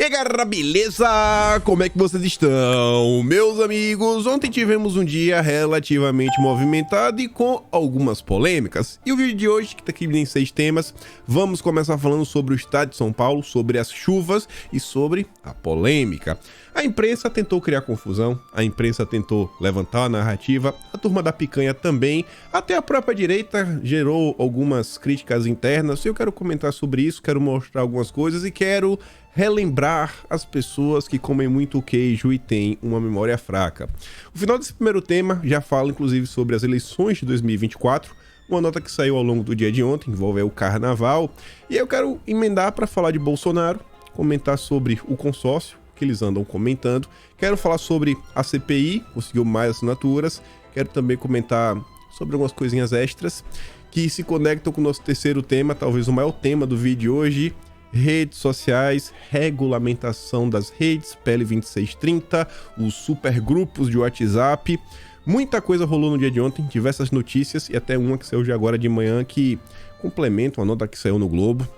E aí galera, beleza? Como é que vocês estão? Meus amigos, ontem tivemos um dia relativamente movimentado e com algumas polêmicas. E o vídeo de hoje, que tá aqui em 6 temas, vamos começar falando sobre o estado de São Paulo, sobre as chuvas e sobre a polêmica. A imprensa tentou criar confusão, a imprensa tentou levantar a narrativa, a turma da picanha também, até a própria direita gerou algumas críticas internas. Eu quero comentar sobre isso, quero mostrar algumas coisas e quero relembrar as pessoas que comem muito queijo e têm uma memória fraca. O final desse primeiro tema já fala inclusive sobre as eleições de 2024, uma nota que saiu ao longo do dia de ontem, envolve o carnaval, e eu quero emendar para falar de Bolsonaro, comentar sobre o consórcio, que eles andam comentando, quero falar sobre a CPI, conseguiu mais assinaturas, quero também comentar sobre algumas coisinhas extras que se conectam com o nosso terceiro tema, talvez o maior tema do vídeo de hoje: redes sociais, regulamentação das redes, PL 2630, os supergrupos de WhatsApp. Muita coisa rolou no dia de ontem, diversas notícias e até uma que saiu de agora de manhã que complementa uma nota que saiu no Globo.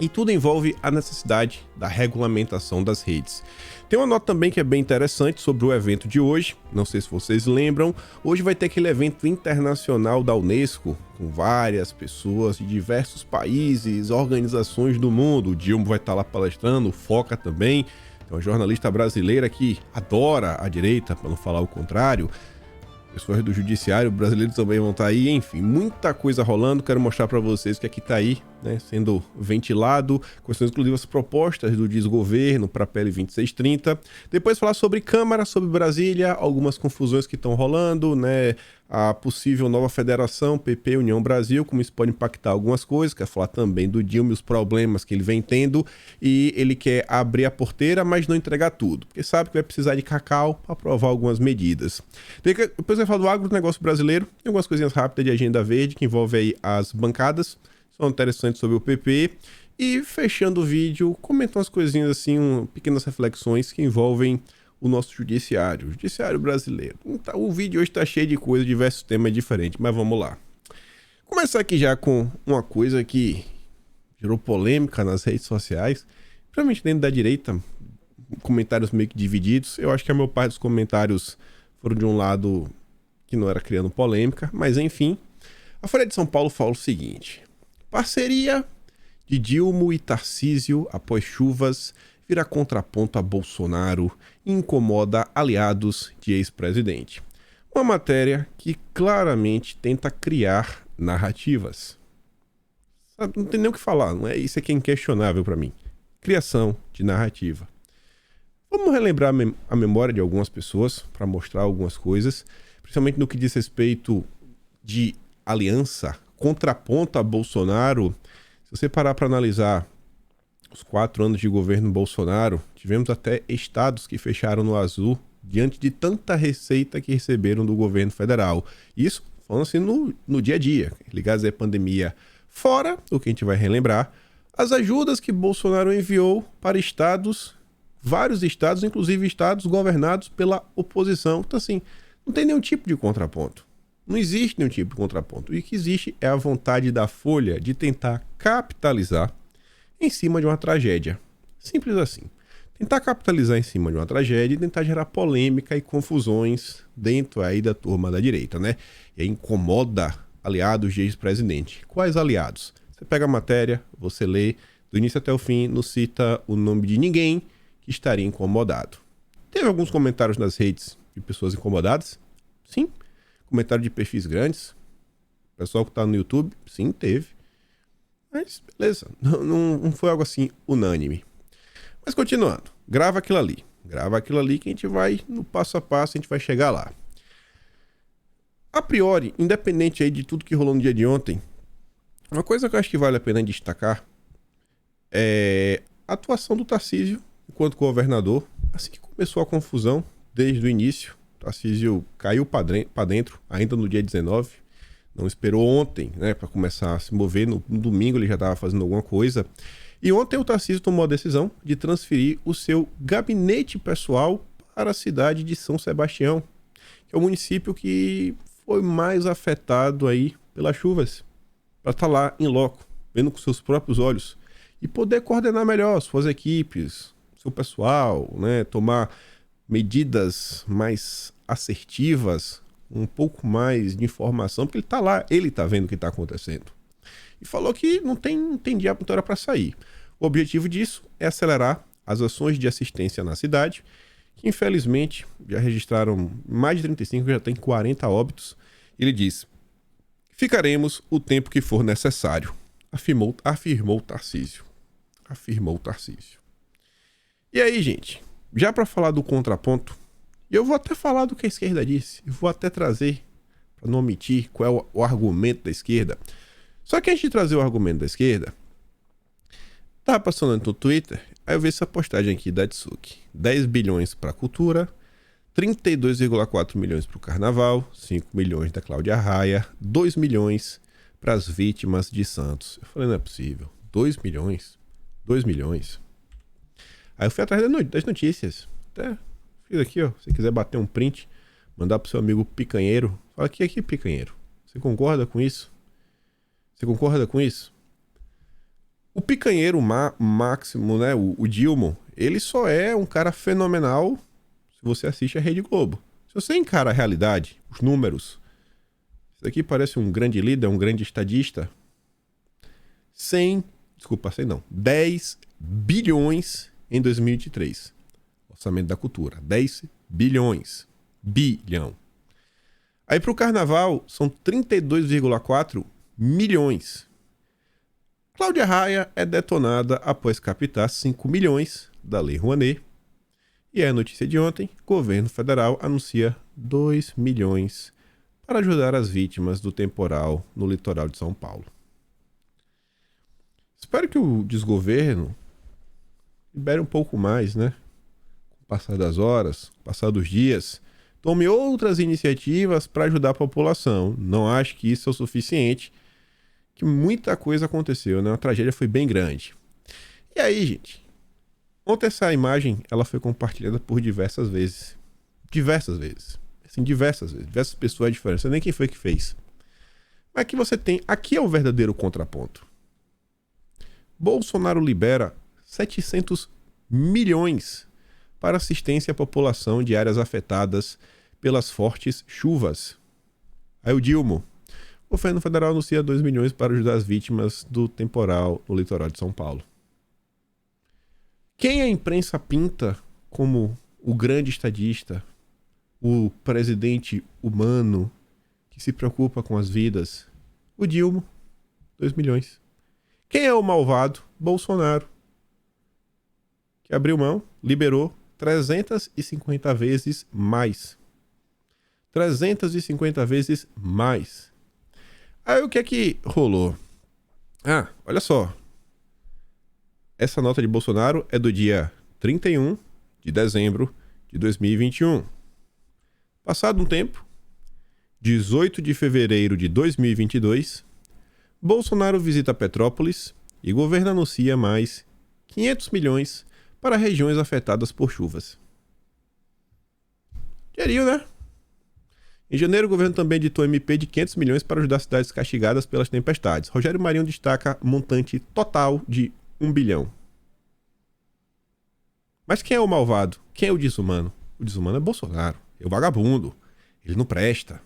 E tudo envolve a necessidade da regulamentação das redes. Tem uma nota também que é bem interessante sobre o evento de hoje, não sei se vocês lembram, hoje vai ter aquele evento internacional da Unesco, com várias pessoas de diversos países, organizações do mundo. O Dilma vai estar lá palestrando, o Foca também, tem uma jornalista brasileira que adora a direita, para não falar o contrário. Pessoas do judiciário brasileiro também vão estar aí, enfim, muita coisa rolando. Quero mostrar para vocês que aqui está aí, né, sendo ventilado, questões inclusive as propostas do desgoverno para a PL 2630. Depois falar sobre Câmara, sobre Brasília, algumas confusões que estão rolando, né, a possível nova federação, PP, União Brasil, como isso pode impactar algumas coisas. Quero falar também do Dilma e os problemas que ele vem tendo, e ele quer abrir a porteira, mas não entregar tudo, porque sabe que vai precisar de cacau para aprovar algumas medidas. Depois vai falar do agronegócio brasileiro, tem algumas coisinhas rápidas de agenda verde, que envolve aí as bancadas, são interessantes sobre o PP, e fechando o vídeo, comentam umas coisinhas assim, pequenas reflexões que envolvem o nosso judiciário brasileiro. Então, o vídeo hoje está cheio de coisas, diversos temas diferentes, mas vamos lá. Começar aqui já com uma coisa que gerou polêmica nas redes sociais, principalmente dentro da direita, comentários meio que divididos. Eu acho que a maior parte dos comentários foram de um lado que não era criando polêmica, mas enfim. A Folha de São Paulo fala o seguinte: parceria de Dilma e Tarcísio após chuvas vira contraponto a Bolsonaro e incomoda aliados de ex-presidente. Uma matéria que claramente tenta criar narrativas. Não tem nem o que falar, não é? Isso aqui é inquestionável para mim. Criação de narrativa. Vamos relembrar a memória de algumas pessoas para mostrar algumas coisas, principalmente no que diz respeito de aliança, contraponto a Bolsonaro. Se você parar para analisar os 4 anos de governo Bolsonaro, tivemos até estados que fecharam no azul diante de tanta receita que receberam do governo federal. Isso falando assim no dia a dia, ligados à pandemia. Fora o que a gente vai relembrar, as ajudas que Bolsonaro enviou para estados, vários estados, inclusive estados governados pela oposição. Então assim, não tem nenhum tipo de contraponto. Não existe nenhum tipo de contraponto. E o que existe é a vontade da Folha de tentar capitalizar em cima de uma tragédia. Simples assim. Tentar capitalizar em cima de uma tragédia e tentar gerar polêmica e confusões dentro aí da turma da direita, né? E aí incomoda aliados de ex-presidente. Quais aliados? Você pega a matéria, você lê, do início até o fim, não cita o nome de ninguém que estaria incomodado. Teve alguns comentários nas redes de pessoas incomodadas? Sim. Comentário de perfis grandes. Pessoal que tá no YouTube? Sim, teve. Mas, beleza, não foi algo assim unânime. Mas continuando, grava aquilo ali que a gente vai, no passo a passo, a gente vai chegar lá. A priori, independente aí de tudo que rolou no dia de ontem, uma coisa que eu acho que vale a pena destacar é a atuação do Tarcísio enquanto governador. Assim que começou a confusão, desde o início, o Tarcísio caiu para dentro, ainda no dia 19, não esperou ontem, né, para começar a se mover. No domingo ele já estava fazendo alguma coisa. E ontem o Tarcísio tomou a decisão de transferir o seu gabinete pessoal para a cidade de São Sebastião, que é o município que foi mais afetado aí pelas chuvas, para estar lá em loco, vendo com seus próprios olhos e poder coordenar melhor suas equipes, seu pessoal, né, tomar medidas mais assertivas, um pouco mais de informação, porque ele tá lá, ele tá vendo o que tá acontecendo. E falou que não tem dia para sair. O objetivo disso é acelerar as ações de assistência na cidade, que infelizmente já registraram mais de 35, já tem 40 óbitos. Ele diz: ficaremos o tempo que for necessário, afirmou Tarcísio. E aí, gente, já para falar do contraponto, eu vou até falar do que a esquerda disse, eu vou até trazer, para não omitir, qual é o argumento da esquerda. Só que antes de trazer o argumento da esquerda, tava passando no Twitter, aí eu vi essa postagem aqui da Tsuki: 10 bilhões para cultura, 32,4 milhões para o carnaval, 5 milhões da Cláudia Raia, 2 milhões para as vítimas de Santos. Eu falei, não é possível, 2 milhões? 2 milhões? Aí eu fui atrás das notícias, até fiz aqui, ó, se quiser bater um print, mandar pro seu amigo picanheiro, fala aqui picanheiro, você concorda com isso? Você concorda com isso? O picanheiro máximo, né, o Dilma, ele só é um cara fenomenal se você assiste a Rede Globo. Se você encara a realidade, os números, isso aqui parece um grande líder, um grande estadista. 10 bilhões em 2023. Orçamento da cultura, 10 bilhões. Bilhão. Aí pro carnaval são 32,4 milhões. Cláudia Raia é detonada após captar 5 milhões da Lei Rouanet. E é a notícia de ontem: governo federal anuncia 2 milhões para ajudar as vítimas do temporal no litoral de São Paulo. Espero que o desgoverno libere um pouco mais, né? Com o passar das horas, com o passar dos dias, tome outras iniciativas para ajudar a população. Não acho que isso é o suficiente, que muita coisa aconteceu, né? A tragédia foi bem grande. E aí, gente, ontem essa imagem ela foi compartilhada por diversas vezes. Assim, diversas pessoas diferentes. Não sei nem quem foi que fez. Mas aqui você tem, aqui é o verdadeiro contraponto. Bolsonaro libera 700 milhões para assistência à população de áreas afetadas pelas fortes chuvas. Aí o Dilma: o governo federal anuncia 2 milhões para ajudar as vítimas do temporal no litoral de São Paulo. Quem a imprensa pinta como o grande estadista, o presidente humano que se preocupa com as vidas? O Dilma, 2 milhões. Quem é o malvado? Bolsonaro, que abriu mão, liberou 350 vezes mais. 350 vezes mais. Aí o que é que rolou? Ah, olha só. Essa nota de Bolsonaro é do dia 31 de dezembro de 2021. Passado um tempo, 18 de fevereiro de 2022, Bolsonaro visita Petrópolis e governo anuncia mais 500 milhões para regiões afetadas por chuvas. Queriam, né? Em janeiro, o governo também editou MP de 500 milhões para ajudar cidades castigadas pelas tempestades. Rogério Marinho destaca montante total de 1 bilhão. Mas quem é o malvado? Quem é o desumano? O desumano é Bolsonaro. É o vagabundo. Ele não presta.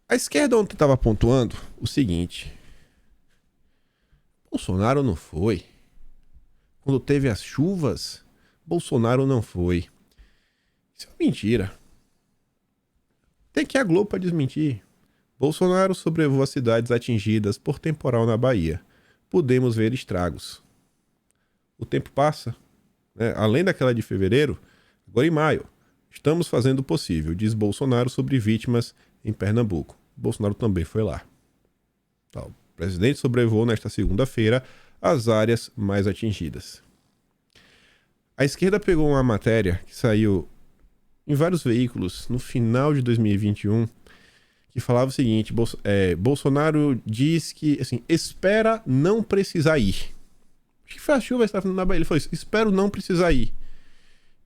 A esquerda ontem estava pontuando o seguinte: Bolsonaro não foi. Quando teve as chuvas, Bolsonaro não foi. Isso é mentira. Tem que ir a Globo para desmentir. Bolsonaro sobrevoa cidades atingidas por temporal na Bahia. Podemos ver estragos. O tempo passa, né? Além daquela de fevereiro, agora em maio, estamos fazendo o possível, diz Bolsonaro sobre vítimas em Pernambuco. Bolsonaro também foi lá. O presidente sobrevoou nesta segunda-feira as áreas mais atingidas. A esquerda pegou uma matéria que saiu em vários veículos no final de 2021, que falava o seguinte: Bolsonaro diz que, assim, espera não precisar ir. Acho que foi a chuva que estava na Bahia. Ele falou isso: espero não precisar ir.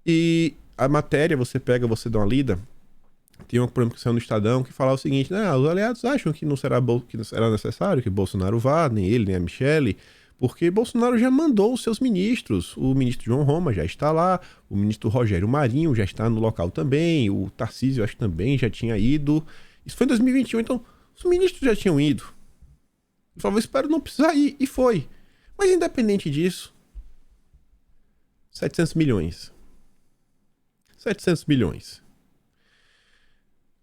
E a matéria, você dá uma lida. Tem uma polêmica que saiu no Estadão que falava o seguinte: os aliados acham que não será necessário que Bolsonaro vá, nem ele, nem a Michelle, Porque Bolsonaro já mandou os seus ministros. O ministro João Roma já está lá, o ministro Rogério Marinho já está no local também, o Tarcísio acho que também já tinha ido. Isso foi em 2021, então os ministros já tinham ido. Ele falou, espero não precisar ir, e foi. Mas independente disso, 700 milhões. 700 milhões.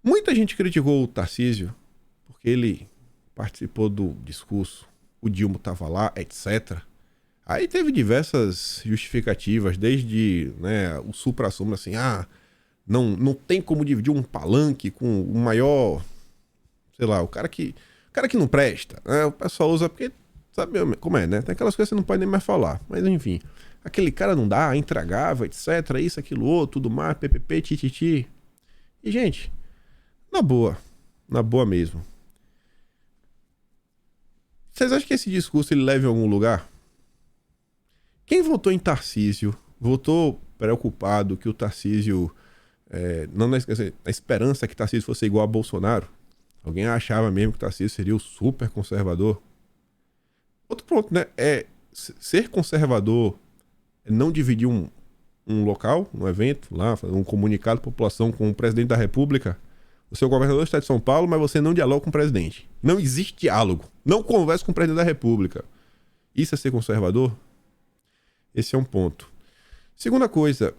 Muita gente criticou o Tarcísio porque ele participou do discurso, o Dilma estava lá, etc. Aí teve diversas justificativas, desde o supra-sumo, assim, não tem como dividir um palanque com o maior, sei lá, o cara que não presta, né? O pessoal usa porque, sabe como é, né? Tem aquelas coisas que você não pode nem mais falar, mas enfim, aquele cara não dá, intragável, etc, isso, aquilo, outro, tudo mais, ppp, tititi. E, gente, na boa mesmo. Vocês acham que esse discurso ele leva a algum lugar? Quem votou em Tarcísio, votou preocupado que o Tarcísio, não na esperança que Tarcísio fosse igual a Bolsonaro. Alguém achava mesmo que Tarcísio seria o super conservador. Outro ponto, né? Ser conservador é não dividir um local, um evento, lá, fazer um comunicado à população com o presidente da República. Você é o governador do estado de São Paulo, mas você não dialoga com o presidente. Não existe diálogo. Não conversa com o presidente da República. Isso é ser conservador? Esse é um ponto. Segunda coisa.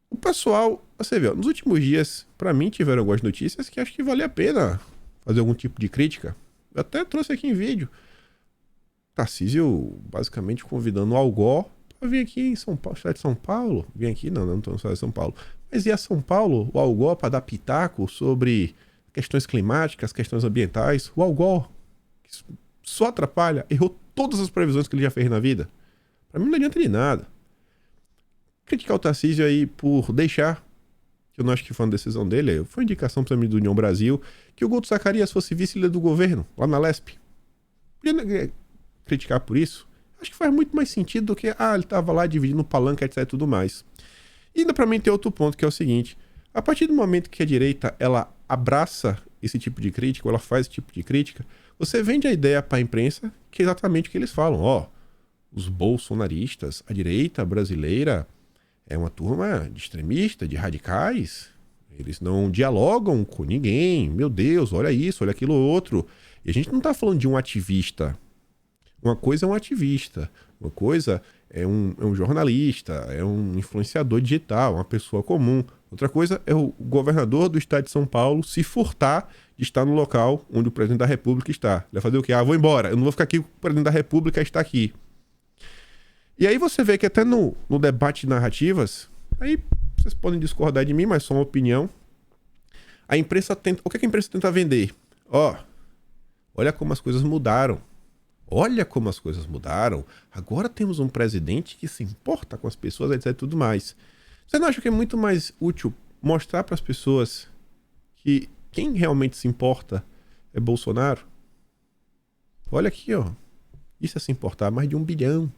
O pessoal, você vê, nos últimos dias, para mim, tiveram algumas notícias que acho que vale a pena fazer algum tipo de crítica. Eu até trouxe aqui em vídeo. Tarcísio, basicamente, convidando o Algor para vir aqui em São Paulo, estado de São Paulo. Vim aqui, não estou no estado de São Paulo. Mas ia a São Paulo, o Algor, para dar pitaco sobre questões climáticas, questões ambientais. O Algor, que só atrapalha, errou todas as previsões que ele já fez na vida. Para mim não adianta de nada. Criticar o Tarcísio aí por deixar, que eu não acho que foi uma decisão dele, foi indicação para mim do União Brasil, que o Guto Zacarias fosse vice-líder do governo, lá na Lesp. Podia criticar por isso? Acho que faz muito mais sentido do que, ele estava lá dividindo o palanque, etc e tudo mais. E ainda para mim tem outro ponto, que é o seguinte, a partir do momento que a direita, ela abraça esse tipo de crítica, ou ela faz esse tipo de crítica, você vende a ideia para a imprensa, que é exatamente o que eles falam, os bolsonaristas, a direita brasileira é uma turma de extremistas, de radicais, eles não dialogam com ninguém, meu Deus, olha isso, olha aquilo outro. E a gente não está falando de um ativista. Uma coisa é um ativista, uma coisa é um jornalista, é um influenciador digital, uma pessoa comum. Outra coisa é o governador do estado de São Paulo se furtar de estar no local onde o presidente da República está. Ele vai fazer o quê? Vou embora, eu não vou ficar aqui, o presidente da República está aqui. E aí você vê que até no debate de narrativas, aí vocês podem discordar de mim, mas só uma opinião. A imprensa tenta... O que a imprensa tenta vender? Olha como as coisas mudaram. Olha como as coisas mudaram. Agora temos um presidente que se importa com as pessoas, etc e tudo mais. Você não acha que é muito mais útil mostrar para as pessoas que quem realmente se importa é Bolsonaro? Olha aqui, Isso é se importar, mais de 1 bilhão.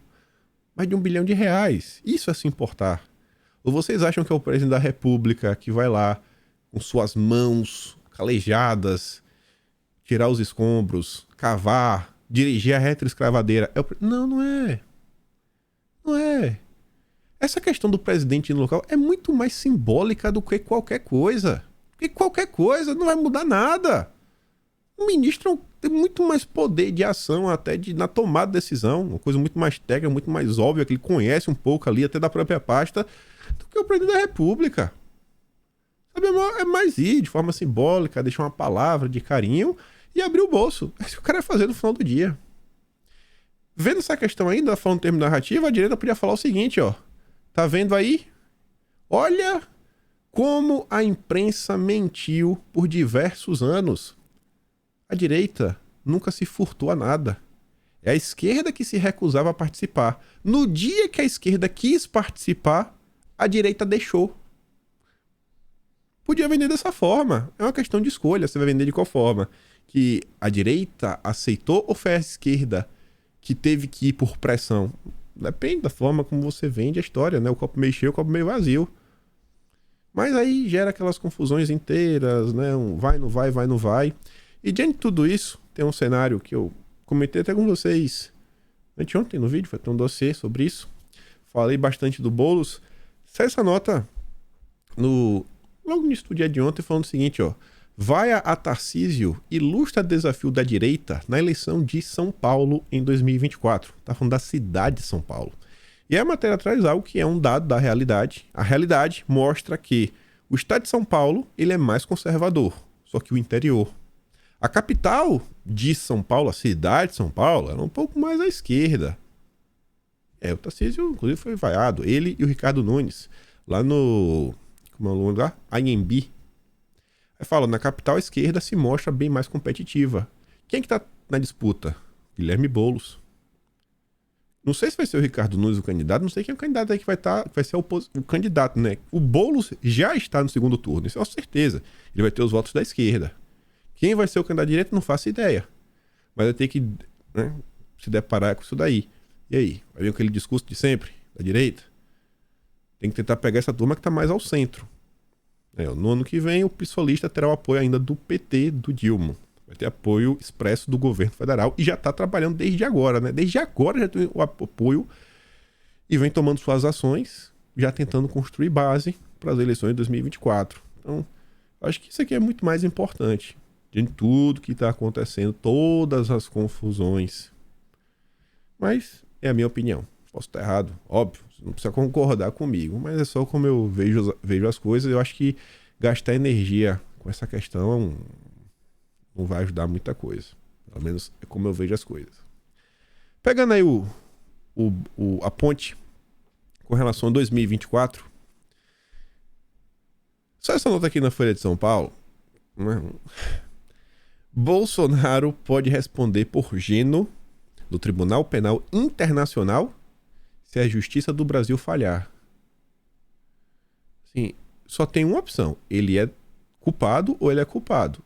Mais de 1 bilhão de reais. Isso é se importar. Ou vocês acham que é o presidente da República que vai lá com suas mãos calejadas, tirar os escombros, cavar, dirigir a retroescavadeira? Não é. Não é. Essa questão do presidente no local é muito mais simbólica do que qualquer coisa. Porque qualquer coisa não vai mudar nada. O ministro tem muito mais poder de ação até na tomada de decisão. Uma coisa muito mais técnica, muito mais óbvia, que ele conhece um pouco ali, até da própria pasta, do que o presidente da República. Sabe, é mais ir de forma simbólica, deixar uma palavra de carinho e abrir o bolso. É isso que o cara vai fazer no final do dia. Vendo essa questão ainda, falando em termos narrativa, a direita podia falar o seguinte, Tá vendo aí? Olha como a imprensa mentiu por diversos anos. A direita nunca se furtou a nada. É a esquerda que se recusava a participar. No dia que a esquerda quis participar, a direita deixou. Podia vender dessa forma. É uma questão de escolha. Você vai vender de qual forma? Que a direita aceitou ou foi a esquerda que teve que ir por pressão? Depende da forma como você vende a história, né? O copo meio cheio, o copo meio vazio. Mas aí gera aquelas confusões inteiras, né? Vai, não vai, vai, não vai. E diante de tudo isso, tem um cenário que eu comentei até com vocês Anteontem no vídeo, foi ter um dossiê sobre isso. Falei bastante do Boulos. Sai essa nota logo no início do dia de ontem falando o seguinte, ó. Vaia a Tarcísio ilustra desafio da direita na eleição de São Paulo em 2024. Tá falando da cidade de São Paulo. E a matéria traz algo que é um dado da realidade. A realidade mostra que o estado de São Paulo ele é mais conservador, só que o interior. A capital de São Paulo, a cidade de São Paulo, era um pouco mais à esquerda. O Tarcísio, inclusive, foi vaiado. Ele e o Ricardo Nunes, lá no... como é o lugar? Anhembi. Aí fala, na capital a esquerda se mostra bem mais competitiva. Quem é que tá na disputa? Guilherme Boulos. Não sei se vai ser o Ricardo Nunes o candidato, não sei quem é o candidato aí que vai ser o candidato, né? O Boulos já está no segundo turno, isso é uma certeza. Ele vai ter os votos da esquerda. Quem vai ser o candidato direito, não faço ideia. Mas vai ter que, né, se deparar com isso daí. E aí? Vai vir aquele discurso de sempre, da direita? Tem que tentar pegar essa turma que está mais ao centro. No ano que vem, o PSOLista terá o apoio ainda do PT, do Dilma. Vai ter apoio expresso do governo federal e já está trabalhando desde agora, né? Desde agora já tem o apoio e vem tomando suas ações, já tentando construir base para as eleições de 2024. Então, acho que isso aqui é muito mais importante de tudo que está acontecendo, todas as confusões. Mas é a minha opinião. Posso estar errado, óbvio, você não precisa concordar comigo, mas é só como eu vejo as coisas. Eu acho que gastar energia com essa questão não vai ajudar muita coisa. Pelo menos é como eu vejo as coisas. Pegando aí a ponte com relação a 2024. Só essa nota aqui na Folha de São Paulo. Bolsonaro pode responder por gênero no Tribunal Penal Internacional se a justiça do Brasil falhar. Assim, só tem uma opção. Ele é culpado ou ele é culpado.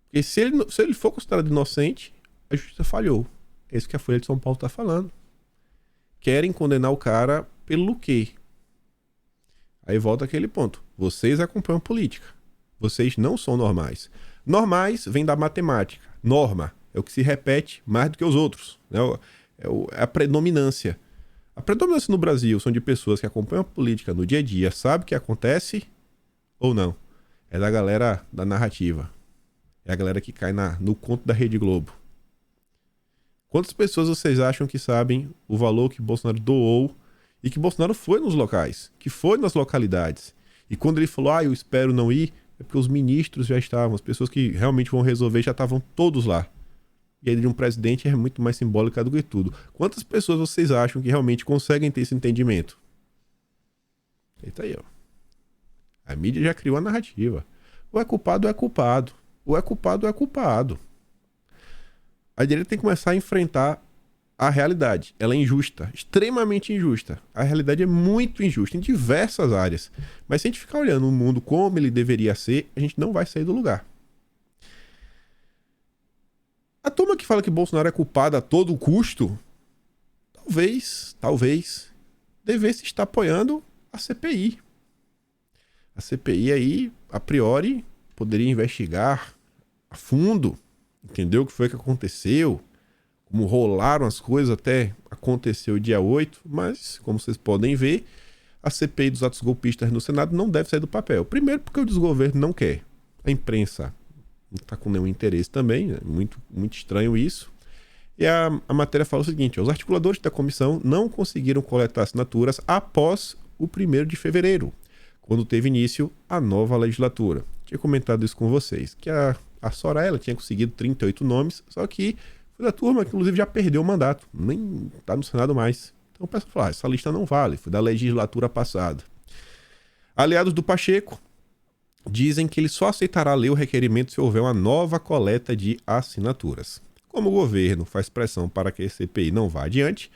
Porque se ele for considerado inocente, a justiça falhou. É isso que a Folha de São Paulo está falando. Querem condenar o cara pelo quê? Aí volta aquele ponto. Vocês acompanham política. Vocês não são normais. Normais vem da matemática. Norma é o que se repete mais do que os outros. É a predominância. A predominância no Brasil são de pessoas que acompanham a política no dia a dia, sabem o que acontece ou não. É da galera da narrativa. É a galera que cai no conto da Rede Globo. Quantas pessoas vocês acham que sabem o valor que Bolsonaro doou e que Bolsonaro foi nos locais, que foi nas localidades? E quando ele falou, eu espero não ir, é porque os ministros já estavam, as pessoas que realmente vão resolver já estavam todos lá. E a ideia de um presidente é muito mais simbólica do que tudo. Quantas pessoas vocês acham que realmente conseguem ter esse entendimento? Eita aí, ó. A mídia já criou a narrativa. Ou é culpado ou é culpado. Ou é culpado ou é culpado. A direita tem que começar a enfrentar a realidade. Ela é injusta, extremamente injusta. A realidade é muito injusta em diversas áreas. Mas se a gente ficar olhando o mundo como ele deveria ser, a gente não vai sair do lugar. A turma que fala que Bolsonaro é culpado a todo custo, talvez, devesse estar apoiando a CPI. A CPI aí, a priori, poderia investigar a fundo, entender o que foi que aconteceu, como rolaram as coisas até acontecer o dia 8, mas, como vocês podem ver, a CPI dos atos golpistas no Senado não deve sair do papel. Primeiro porque o desgoverno não quer. A imprensa não está com nenhum interesse também, é muito estranho isso. E a matéria fala o seguinte, os articuladores da comissão não conseguiram coletar assinaturas após o 1º de fevereiro, quando teve início a nova legislatura. Tinha comentado isso com vocês, que a Soraya ela tinha conseguido 38 nomes, só que foi da turma que inclusive já perdeu o mandato, nem está no Senado mais. Então o pessoal falou, essa lista não vale, foi da legislatura passada. Aliados do Pacheco dizem que ele só aceitará ler o requerimento se houver uma nova coleta de assinaturas. Como o governo faz pressão para que a CPI não vá adiante,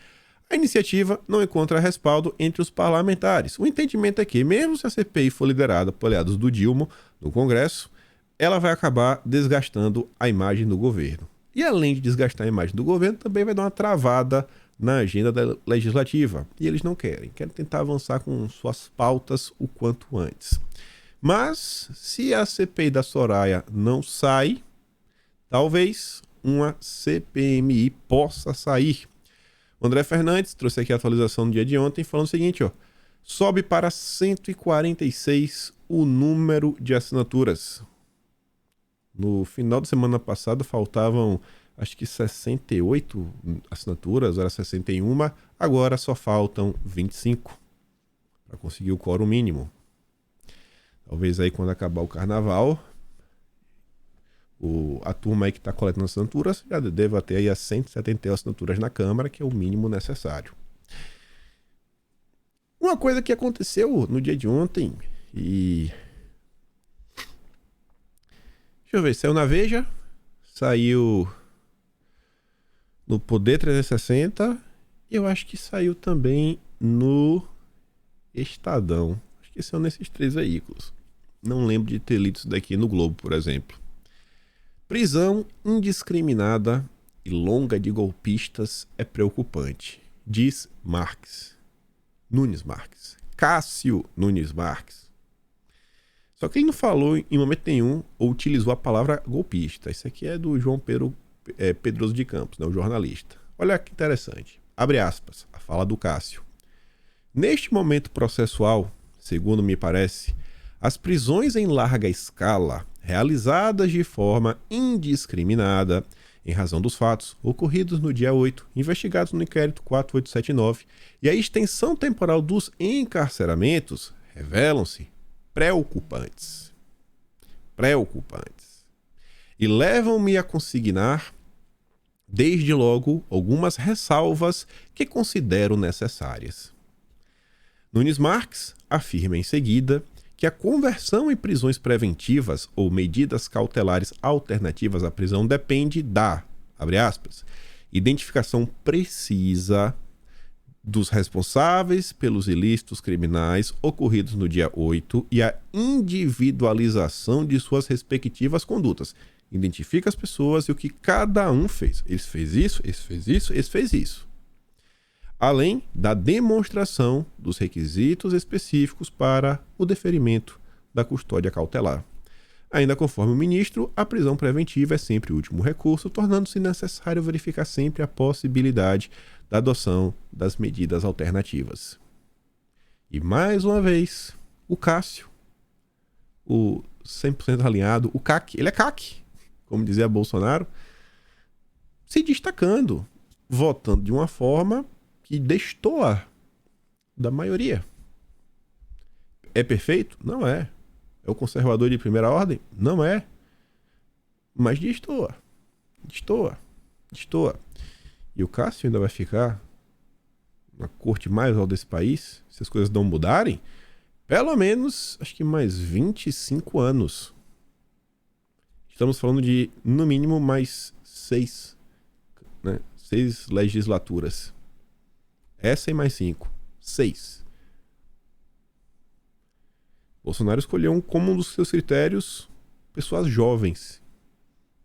a iniciativa não encontra respaldo entre os parlamentares. O entendimento é que, mesmo se a CPI for liderada por aliados do Dilma no Congresso, ela vai acabar desgastando a imagem do governo. E além de desgastar a imagem do governo, também vai dar uma travada na agenda legislativa. E eles não querem tentar avançar com suas pautas o quanto antes. Mas, se a CPI da Soraya não sai, talvez uma CPMI possa sair. O André Fernandes trouxe aqui a atualização no dia de ontem, falando o seguinte, ó. Sobe para 146 o número de assinaturas. No final da semana passada faltavam, acho que 68 assinaturas, era 61, agora só faltam 25 para conseguir o quórum mínimo. Talvez aí quando acabar o carnaval, a turma aí que está coletando assinaturas já deva ter aí as 171 assinaturas na Câmara, que é o mínimo necessário. Uma coisa que aconteceu no dia de ontem e... Deixa eu ver, saiu na Veja, saiu no Poder 360 e eu acho que saiu também no Estadão. Acho que são nesses 3 veículos. Não lembro de ter lido isso daqui no Globo, por exemplo. Prisão indiscriminada e longa de golpistas é preocupante, diz Nunes Marques. Cássio Nunes Marques. Só que ele não falou em momento nenhum ou utilizou a palavra golpista. Isso aqui é do João Pedroso de Campos, né, o jornalista. Olha que interessante. Abre aspas, a fala do Cássio. Neste momento processual, segundo me parece, as prisões em larga escala, realizadas de forma indiscriminada, em razão dos fatos ocorridos no dia 8, investigados no inquérito 4879, e a extensão temporal dos encarceramentos, revelam-se preocupantes. E levam-me a consignar, desde logo, algumas ressalvas que considero necessárias. Nunes Marques afirma em seguida que a conversão em prisões preventivas ou medidas cautelares alternativas à prisão depende da, abre aspas, identificação precisa dos responsáveis pelos ilícitos criminais ocorridos no dia 8 e a individualização de suas respectivas condutas. Identifica as pessoas e o que cada um fez. Esse fez isso, esse fez isso, esse fez isso. Além da demonstração dos requisitos específicos para o deferimento da custódia cautelar. Ainda conforme o ministro, a prisão preventiva é sempre o último recurso, tornando-se necessário verificar sempre a possibilidade da adoção das medidas alternativas. E mais uma vez, o Cássio, o 100% alinhado, o CAC, ele é CAC, como dizia Bolsonaro, se destacando, votando de uma forma que destoa da maioria. É perfeito? Não é. É o conservador de primeira ordem? Não é. Mas destoa. E o Cássio ainda vai ficar na corte mais alta desse país, se as coisas não mudarem, pelo menos, acho que mais 25 anos. Estamos falando de, no mínimo, mais 6, né? 6 legislaturas. Essa e mais 5. 6. Bolsonaro escolheu como um dos seus critérios pessoas jovens.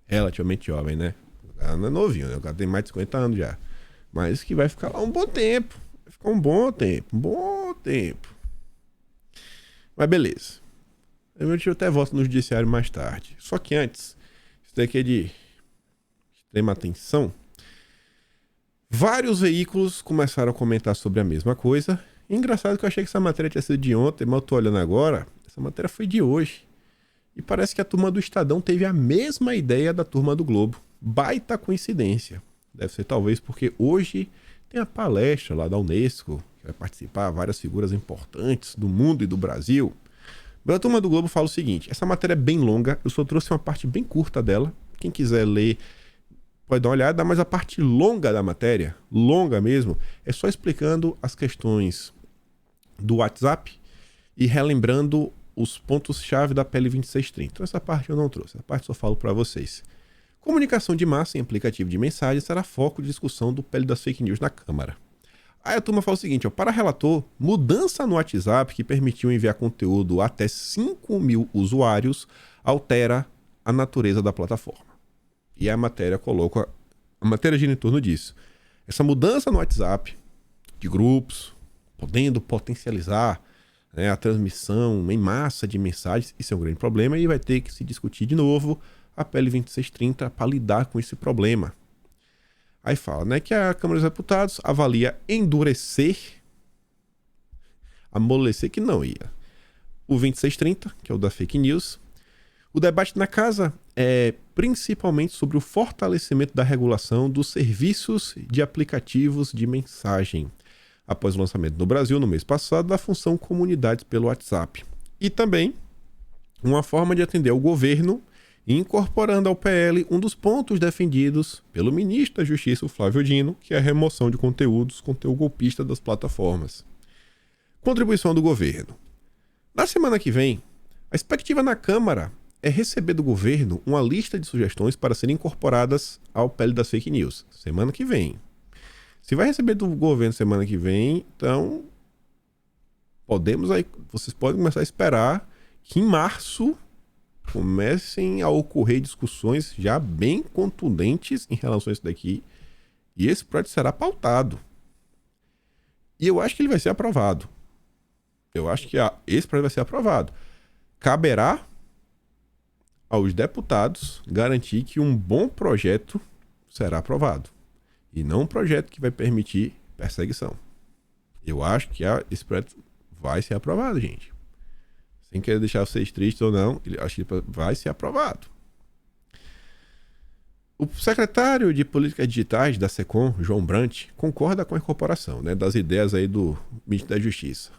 Relativamente jovem, né? O cara não é novinho, né? O cara tem mais de 50 anos já. Mas que vai ficar lá um bom tempo. Vai ficar um bom tempo. Mas beleza. Eu até volto no judiciário mais tarde. Só que antes, isso daqui é de extrema atenção. Vários veículos começaram a comentar sobre a mesma coisa. E engraçado que eu achei que essa matéria tinha sido de ontem, mas eu tô olhando agora. Essa matéria foi de hoje. E parece que a turma do Estadão teve a mesma ideia da turma do Globo. Baita coincidência. Deve ser talvez porque hoje tem a palestra lá da Unesco, que vai participar várias figuras importantes do mundo e do Brasil. A turma do Globo fala o seguinte, essa matéria é bem longa, eu só trouxe uma parte bem curta dela. Quem quiser ler pode dar uma olhada, mas a parte longa da matéria, longa mesmo, é só explicando as questões do WhatsApp e relembrando os pontos-chave da PL 2630. Então essa parte eu não trouxe, essa parte só falo para vocês. Comunicação de massa em aplicativo de mensagem será foco de discussão do PL das fake news na Câmara. Aí a turma fala o seguinte, ó, para relator, mudança no WhatsApp que permitiu enviar conteúdo até 5.000 usuários altera a natureza da plataforma. E a matéria coloca, a matéria gira em torno disso. Essa mudança no WhatsApp de grupos, podendo potencializar, né, a transmissão em massa de mensagens, isso é um grande problema e vai ter que se discutir de novo a PL 2630 para lidar com esse problema. Aí fala, né, que a Câmara dos Deputados avalia amolecer que não ia. O 2630, que é o da fake news. O debate na casa é principalmente sobre o fortalecimento da regulação dos serviços de aplicativos de mensagem, após o lançamento no Brasil, no mês passado, da função Comunidades pelo WhatsApp. E também uma forma de atender ao governo, incorporando ao PL um dos pontos defendidos pelo ministro da Justiça, o Flávio Dino, que é a remoção de conteúdos com teor golpista das plataformas. Contribuição do governo. Na semana que vem, a expectativa na Câmara é receber do governo uma lista de sugestões para serem incorporadas ao PL das fake news. Semana que vem. Se vai receber do governo semana que vem, então vocês podem começar a esperar que em março comecem a ocorrer discussões já bem contundentes em relação a isso daqui. E esse projeto será pautado. E eu acho que ele vai ser aprovado. Eu acho que esse projeto vai ser aprovado. Caberá aos deputados garantir que um bom projeto será aprovado. E não um projeto que vai permitir perseguição. Eu acho que esse projeto vai ser aprovado, gente. Sem querer deixar vocês tristes ou não, acho que vai ser aprovado. O secretário de Políticas Digitais da SECOM, João Brant, concorda com a incorporação, né, das ideias aí do Ministério da Justiça.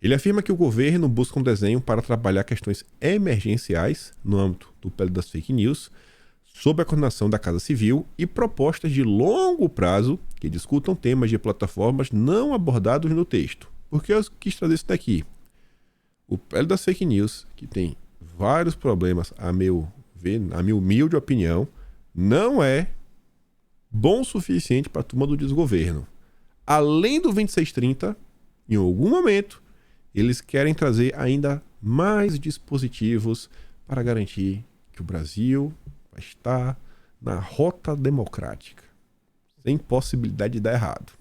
Ele afirma que o governo busca um desenho para trabalhar questões emergenciais no âmbito do PL das fake news, sob a coordenação da Casa Civil, e propostas de longo prazo que discutam temas de plataformas não abordados no texto. Por que eu quis trazer isso daqui? O PL das fake news, que tem vários problemas, a meu ver, na minha humilde opinião, não é bom o suficiente para a turma do desgoverno. Além do 2630, em algum momento, eles querem trazer ainda mais dispositivos para garantir que o Brasil vai estar na rota democrática, sem possibilidade de dar errado.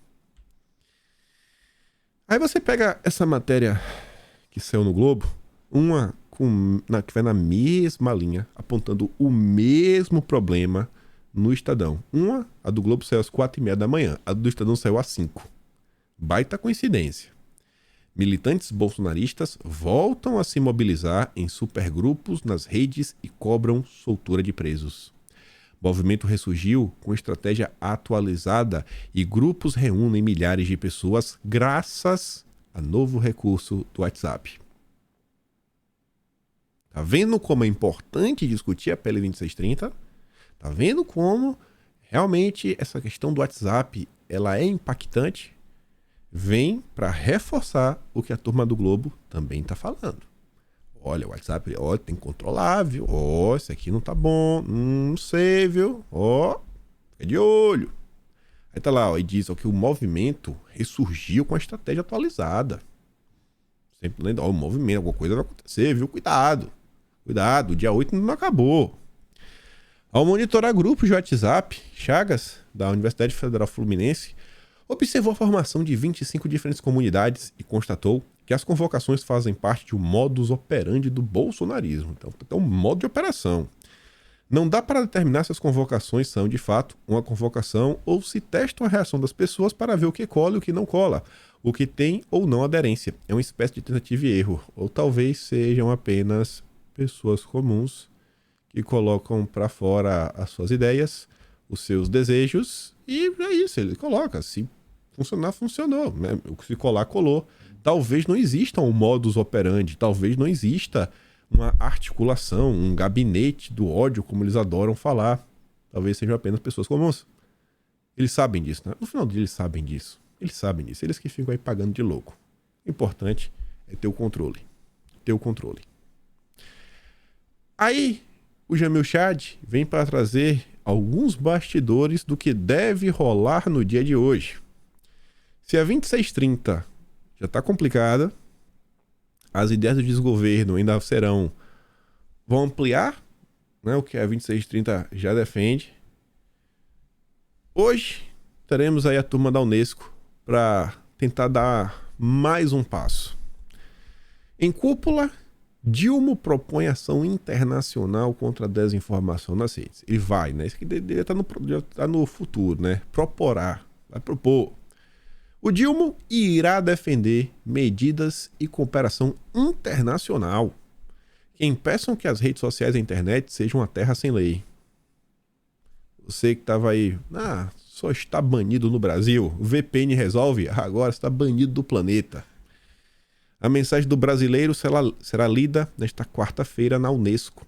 Aí você pega essa matéria que saiu no Globo, que vai na mesma linha, apontando o mesmo problema no Estadão. A do Globo saiu às 4h30 da manhã, a do Estadão saiu às 5. Baita coincidência. Militantes bolsonaristas voltam a se mobilizar em supergrupos nas redes e cobram soltura de presos. O movimento ressurgiu com estratégia atualizada e grupos reúnem milhares de pessoas graças a novo recurso do WhatsApp. Tá vendo como é importante discutir a PL 2630? Tá vendo como realmente essa questão do WhatsApp ela é impactante? Vem para reforçar o que a turma do Globo também está falando. Olha, o WhatsApp, tem que controlar, viu? Isso aqui não tá bom, não sei, viu? Fica de olho. Aí tá lá, e diz que o movimento ressurgiu com a estratégia atualizada. Sempre lendo, o movimento, alguma coisa vai acontecer, viu? Cuidado, o dia 8 não acabou. Ao monitorar grupos de WhatsApp, Chagas, da Universidade Federal Fluminense, observou a formação de 25 diferentes comunidades e constatou que as convocações fazem parte de um modus operandi do bolsonarismo. Então, é um modo de operação. Não dá para determinar se as convocações são, de fato, uma convocação ou se testam a reação das pessoas para ver o que cola e o que não cola, o que tem ou não aderência. É uma espécie de tentativa e erro. Ou talvez sejam apenas pessoas comuns que colocam para fora as suas ideias, os seus desejos, e é isso, ele coloca. Se funcionar, funcionou. Né? Se colar, colou. Talvez não exista um modus operandi, talvez não exista uma articulação, um gabinete do ódio, como eles adoram falar. Talvez sejam apenas pessoas comuns. Eles sabem disso, né? No final do dia, eles sabem disso. Eles que ficam aí pagando de louco. O importante é ter o controle. Aí, o Jamil Chad vem para trazer alguns bastidores do que deve rolar no dia de hoje. Se a 2630 já está complicada, as ideias do desgoverno ainda vão ampliar, né, o que a 2630 já defende. Hoje teremos aí a turma da Unesco para tentar dar mais um passo. Em cúpula Dilma propõe ação internacional contra a desinformação nas redes. Ele vai, né? Isso aqui já tá no futuro, né? Vai propor. O Dilma irá defender medidas e cooperação internacional que impeçam que as redes sociais e a internet sejam uma terra sem lei. Você que estava aí, só está banido no Brasil, o VPN resolve, agora está banido do planeta. A mensagem do brasileiro será lida nesta quarta-feira na Unesco,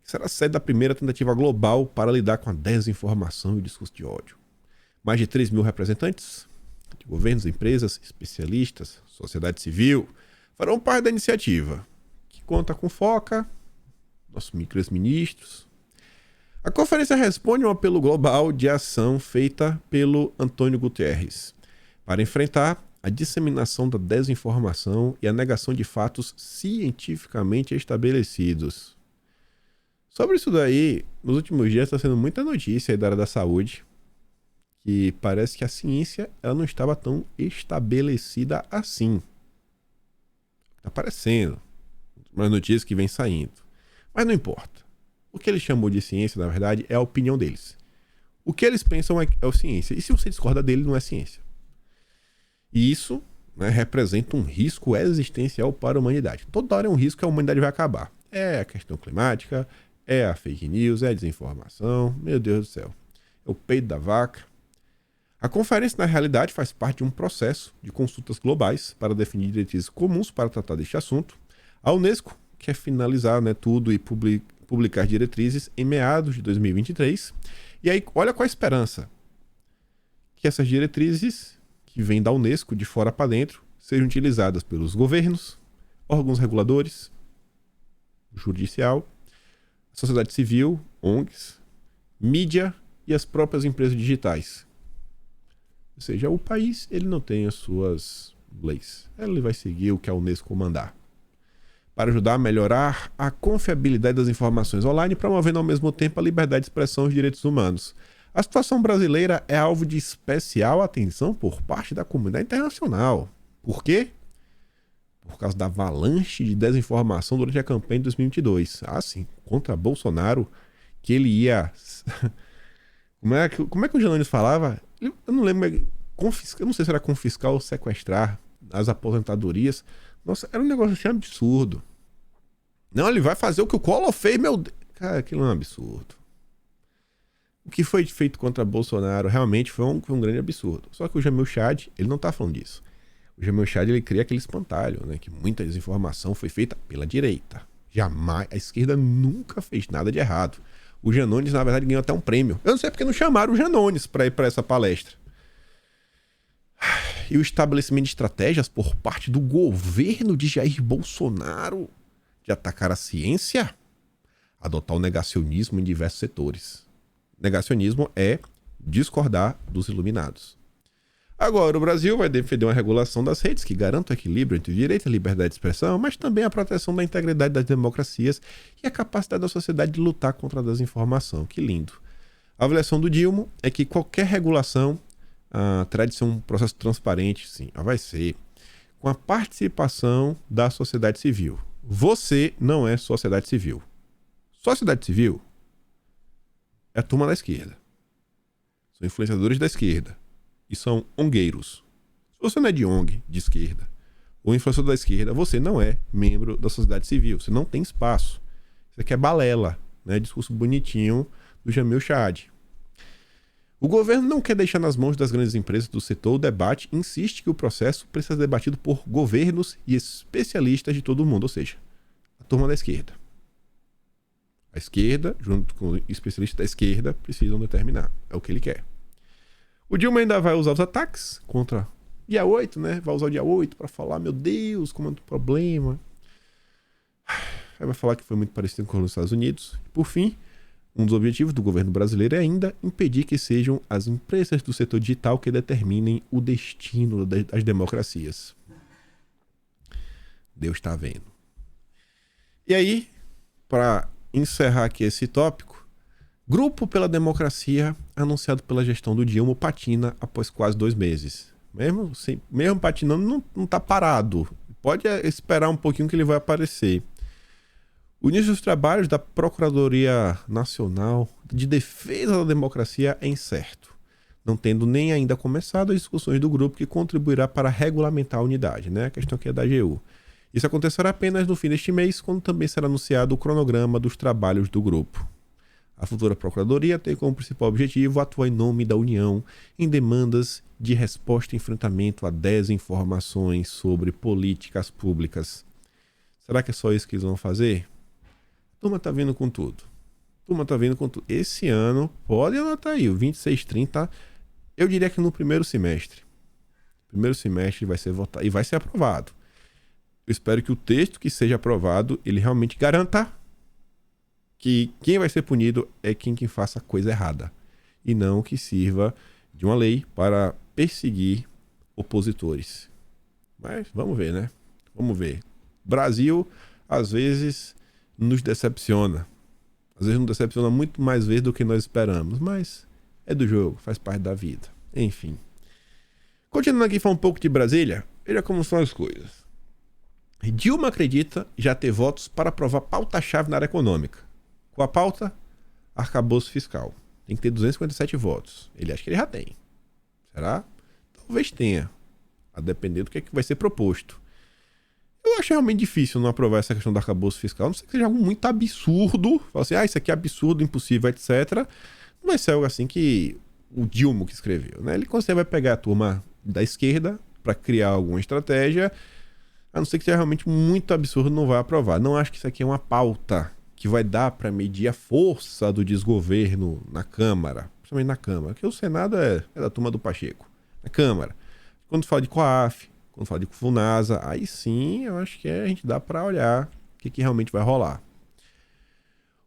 que será a sede da primeira tentativa global para lidar com a desinformação e o discurso de ódio. Mais de 3 mil representantes de governos, empresas, especialistas, sociedade civil farão parte da iniciativa, que conta com FOCA, nossos micro-ministros. A conferência responde a um apelo global de ação feita pelo Antônio Guterres para enfrentar a disseminação da desinformação e a negação de fatos cientificamente estabelecidos. Sobre isso daí, nos últimos dias está sendo muita notícia aí da área da saúde, que parece que a ciência ela não estava tão estabelecida assim. Está aparecendo umas notícias que vêm saindo. Mas não importa. O que ele chamou de ciência, na verdade, é a opinião deles. O que eles pensam é ciência. E se você discorda dele, não é ciência. E isso, né, representa um risco existencial para a humanidade. Toda hora é um risco que a humanidade vai acabar. É a questão climática, é a fake news, é a desinformação. Meu Deus do céu. É o peito da vaca. A conferência, na realidade, faz parte de um processo de consultas globais para definir diretrizes comuns para tratar deste assunto. A Unesco quer finalizar, né, tudo e publicar diretrizes em meados de 2023. E aí, olha qual a esperança. Que essas diretrizes, que vêm da Unesco de fora para dentro, sejam utilizadas pelos governos, órgãos reguladores, judicial, sociedade civil, ONGs, mídia e as próprias empresas digitais. Ou seja, o país ele não tem as suas leis. Ele vai seguir o que a Unesco mandar. Para ajudar a melhorar a confiabilidade das informações online, promovendo ao mesmo tempo a liberdade de expressão e os direitos humanos. A situação brasileira é alvo de especial atenção por parte da comunidade internacional. Por quê? Por causa da avalanche de desinformação durante a campanha de 2022. Sim, contra Bolsonaro, que ele ia... Como é que o Janones falava? Eu não lembro, eu não sei se era confiscar ou sequestrar as aposentadorias. Nossa, era um negócio assim absurdo. Não, ele vai fazer o que o Collor fez, meu Deus. Cara, aquilo é um absurdo. O que foi feito contra Bolsonaro realmente foi um grande absurdo. Só que o Jamil Chad, ele não tá falando disso. O Jamil Chad, ele cria aquele espantalho, né? Que muita desinformação foi feita pela direita. Jamais, a esquerda nunca fez nada de errado. O Janones, na verdade, ganhou até um prêmio. Eu não sei porque não chamaram o Janones para ir para essa palestra. E o estabelecimento de estratégias por parte do governo de Jair Bolsonaro de atacar a ciência, adotar o negacionismo em diversos setores. Negacionismo é discordar dos iluminados. Agora, o Brasil vai defender uma regulação das redes que garanta o equilíbrio entre o direito à liberdade de expressão, mas também a proteção da integridade das democracias e a capacidade da sociedade de lutar contra a desinformação. Que lindo. A avaliação do Dilma é que qualquer regulação terá de ser um processo transparente, sim, vai ser, com a participação da sociedade civil. Você não é sociedade civil. Sociedade civil é a turma da esquerda. São influenciadores da esquerda. E são ongueiros. Se você não é de ONG, de esquerda, ou influenciador da esquerda, você não é membro da sociedade civil. Você não tem espaço. Isso aqui é balela, né? Discurso bonitinho do Jamil Chad. O governo não quer deixar nas mãos das grandes empresas do setor o debate e insiste que o processo precisa ser debatido por governos e especialistas de todo o mundo, ou seja, a turma da esquerda. A esquerda, junto com especialistas da esquerda, precisam determinar. É o que ele quer. O Dilma ainda vai usar os ataques contra dia 8, né? Vai usar o dia 8 para falar, meu Deus, como é o problema. Aí vai falar que foi muito parecido com os Estados Unidos. Por fim, um dos objetivos do governo brasileiro é ainda impedir que sejam as empresas do setor digital que determinem o destino das democracias. Deus está vendo. E aí, para encerrar aqui esse tópico, Grupo pela Democracia, anunciado pela gestão do Dilma, patina após quase 2 meses. Mesmo patinando, não está parado. Pode esperar um pouquinho que ele vai aparecer. O início dos trabalhos da Procuradoria Nacional de Defesa da Democracia é incerto, não tendo nem ainda começado as discussões do grupo que contribuirá para regulamentar a unidade, né? A questão aqui é da AGU. Isso acontecerá apenas no fim deste mês, quando também será anunciado o cronograma dos trabalhos do grupo. A futura Procuradoria tem como principal objetivo atuar em nome da União em demandas de resposta e enfrentamento a desinformações sobre políticas públicas. Será que é só isso que eles vão fazer? A turma tá vindo com tudo. Esse ano, pode anotar aí, o 2630, eu diria que no primeiro semestre. Primeiro semestre vai ser votado e vai ser aprovado. Eu espero que o texto que seja aprovado, ele realmente garanta que quem vai ser punido é quem faça a coisa errada. E não que sirva de uma lei para perseguir opositores. Mas vamos ver, né? Vamos ver. Brasil, às vezes, nos decepciona. Às vezes nos decepciona muito mais vezes do que nós esperamos. Mas é do jogo, faz parte da vida. Enfim. Continuando aqui, falar um pouco de Brasília. Veja como são as coisas. Dilma acredita já ter votos para aprovar pauta-chave na área econômica. Com a pauta, arcabouço fiscal. Tem que ter 257 votos. Ele acha que ele já tem. Será? Talvez tenha. A depender do que vai ser proposto. Eu acho realmente difícil não aprovar essa questão do arcabouço fiscal. Não sei que seja algo muito absurdo. Fala assim, isso aqui é absurdo, impossível, etc. Não vai ser algo assim que o Dilma que escreveu, né? Ele consegue vai pegar a turma da esquerda para criar alguma estratégia. A não ser que seja realmente muito absurdo, não vai aprovar. Não acho que isso aqui é uma pauta que vai dar para medir a força do desgoverno na Câmara. Principalmente na Câmara, porque o Senado é da turma do Pacheco. Na Câmara. Quando fala de COAF, quando fala de FUNASA, aí sim eu acho que a gente dá para olhar o que realmente vai rolar.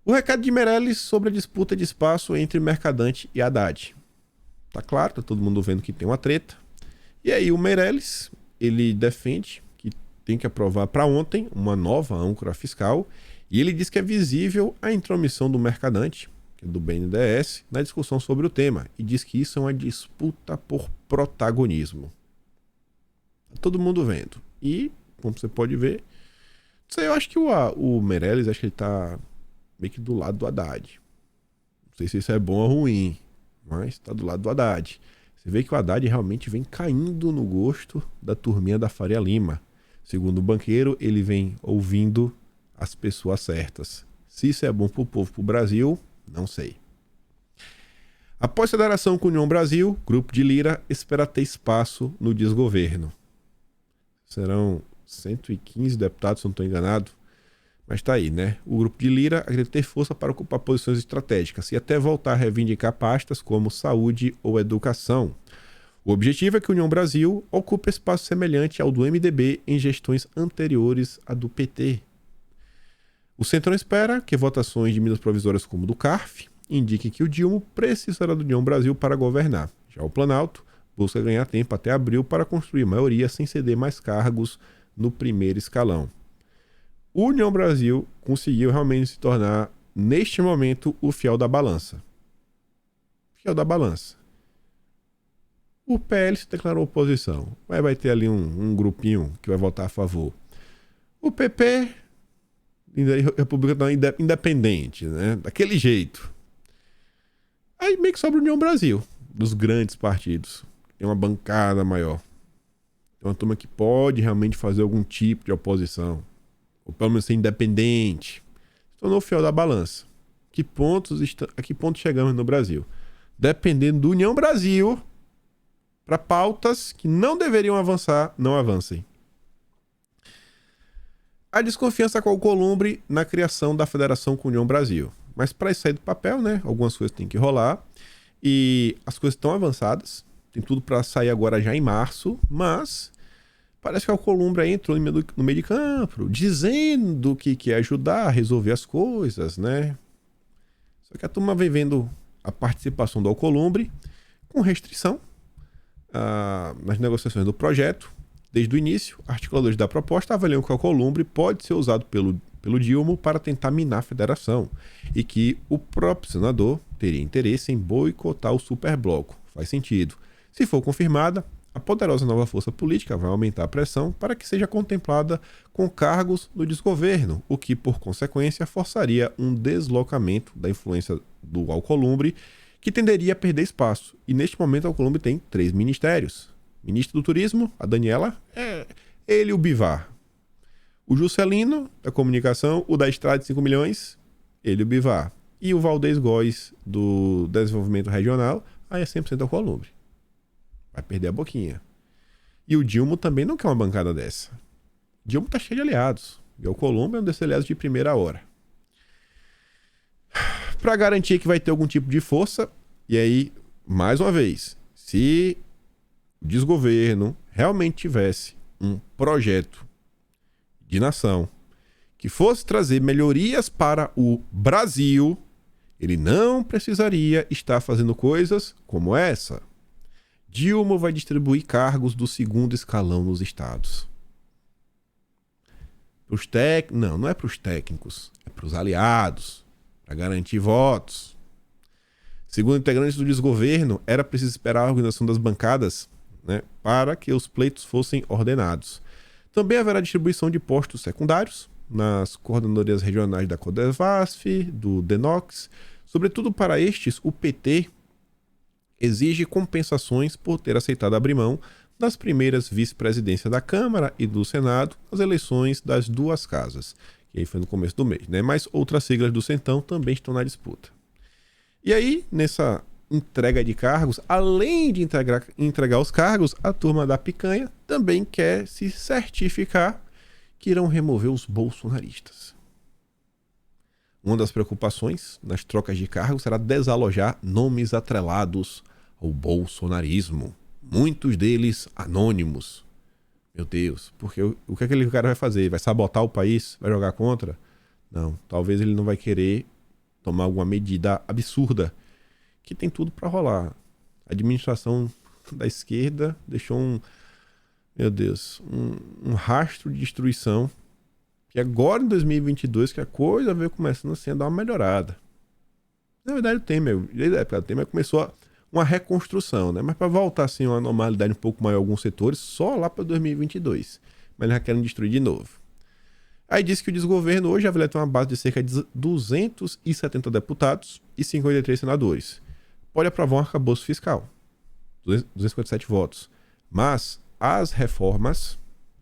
O recado de Meirelles sobre a disputa de espaço entre Mercadante e Haddad. Tá claro, tá todo mundo vendo que tem uma treta. E aí o Meirelles, ele defende que tem que aprovar para ontem uma nova âncora fiscal e ele diz que é visível a intromissão do Mercadante, que é do BNDES, na discussão sobre o tema e diz que isso é uma disputa por protagonismo. Tá todo mundo vendo. E, como você pode ver, eu acho que o Meirelles, acho que ele tá meio que do lado do Haddad. Não sei se isso é bom ou ruim, mas tá do lado do Haddad. Você vê que o Haddad realmente vem caindo no gosto da turminha da Faria Lima. Segundo o banqueiro, ele vem ouvindo as pessoas certas. Se isso é bom pro povo, pro Brasil, não sei. Após federação com União Brasil, grupo de Lira espera ter espaço no desgoverno. Serão 115 deputados, se não estou enganado. Mas tá aí, né? O grupo de Lira acredita ter força para ocupar posições estratégicas e até voltar a reivindicar pastas como saúde ou educação. O objetivo é que a União Brasil ocupe espaço semelhante ao do MDB em gestões anteriores à do PT. O Centrão espera que votações de medidas provisórias como do CARF indiquem que o Dilma precisará da União Brasil para governar. Já o Planalto busca ganhar tempo até abril para construir maioria sem ceder mais cargos no primeiro escalão. O União Brasil conseguiu realmente se tornar, neste momento, o fiel da balança. Fiel da balança. O PL se declarou oposição. Vai ter ali um grupinho que vai votar a favor. O PP, República independente, né? Daquele jeito. Aí meio que sobra a União Brasil, dos grandes partidos. Tem uma bancada maior. Tem uma turma que pode realmente fazer algum tipo de oposição. Ou pelo menos ser independente. Se tornou fiel da balança. A que ponto chegamos no Brasil? Dependendo do União Brasil, para pautas que não deveriam avançar, não avancem. A desconfiança com o Alcolumbre na criação da federação com a União Brasil. Mas para isso sair do papel, né? Algumas coisas têm que rolar. E as coisas estão avançadas. Tem tudo para sair agora já em março. Mas parece que o Alcolumbre entrou no meio de campo, dizendo que quer ajudar a resolver as coisas, né? Só que a turma vem vendo a participação do Alcolumbre com restrição nas negociações do projeto. Desde o início, articuladores da proposta avaliam que o Alcolumbre pode ser usado pelo Dilma para tentar minar a federação e que o próprio senador teria interesse em boicotar o superbloco. Faz sentido. Se for confirmada, A poderosa nova força política vai aumentar a pressão para que seja contemplada com cargos no desgoverno, o que, por consequência, forçaria um deslocamento da influência do Alcolumbre, que tenderia a perder espaço. E neste momento, o Alcolumbre tem 3 ministérios. Ministro do Turismo, a Daniela, ele e o Bivar. O Juscelino, da Comunicação, o da Estrada de 5 milhões, ele e o Bivar. E o Valdez Góes, do Desenvolvimento Regional, aí é 100% Alcolumbre. Vai perder a boquinha. E o Dilma também não quer uma bancada dessa. Dilma tá cheio de aliados. E o Alcolumbre é um desses aliados de primeira hora. Para garantir que vai ter algum tipo de força, e aí, mais uma vez, se o desgoverno realmente tivesse um projeto de nação que fosse trazer melhorias para o Brasil, ele não precisaria estar fazendo coisas como essa. Dilma vai distribuir cargos do 2º escalão nos estados. Não é para os técnicos, é para os aliados, para garantir votos. Segundo integrantes do desgoverno, era preciso esperar a organização das bancadas, né, para que os pleitos fossem ordenados. Também haverá distribuição de postos secundários nas coordenadorias regionais da Codevasf, do DENOX. Sobretudo para estes, o PT exige compensações por ter aceitado abrir mão das primeiras vice-presidências da Câmara e do Senado nas eleições das 2 casas, que aí foi no começo do mês, né? Mas outras siglas do Centrão também estão na disputa. E aí, nessa entrega de cargos, além de entregar os cargos, a turma da picanha também quer se certificar que irão remover os bolsonaristas. Uma das preocupações nas trocas de cargos será desalojar nomes atrelados ao bolsonarismo. Muitos deles anônimos. Meu Deus, porque o que aquele cara vai fazer? Vai sabotar o país? Vai jogar contra? Não, talvez ele não vai querer tomar alguma medida absurda, que tem tudo para rolar. A administração da esquerda deixou um rastro de destruição. E agora em 2022 que a coisa veio começando assim a dar uma melhorada. Na verdade o Temer, desde a época do Temer começou uma reconstrução, né? Mas para voltar assim uma normalidade um pouco maior em alguns setores, só lá para 2022. Mas eles já querem destruir de novo. Aí disse que o desgoverno hoje vai ter uma base de cerca de 270 deputados e 53 senadores. Pode aprovar um arcabouço fiscal. 257 votos. Mas as reformas,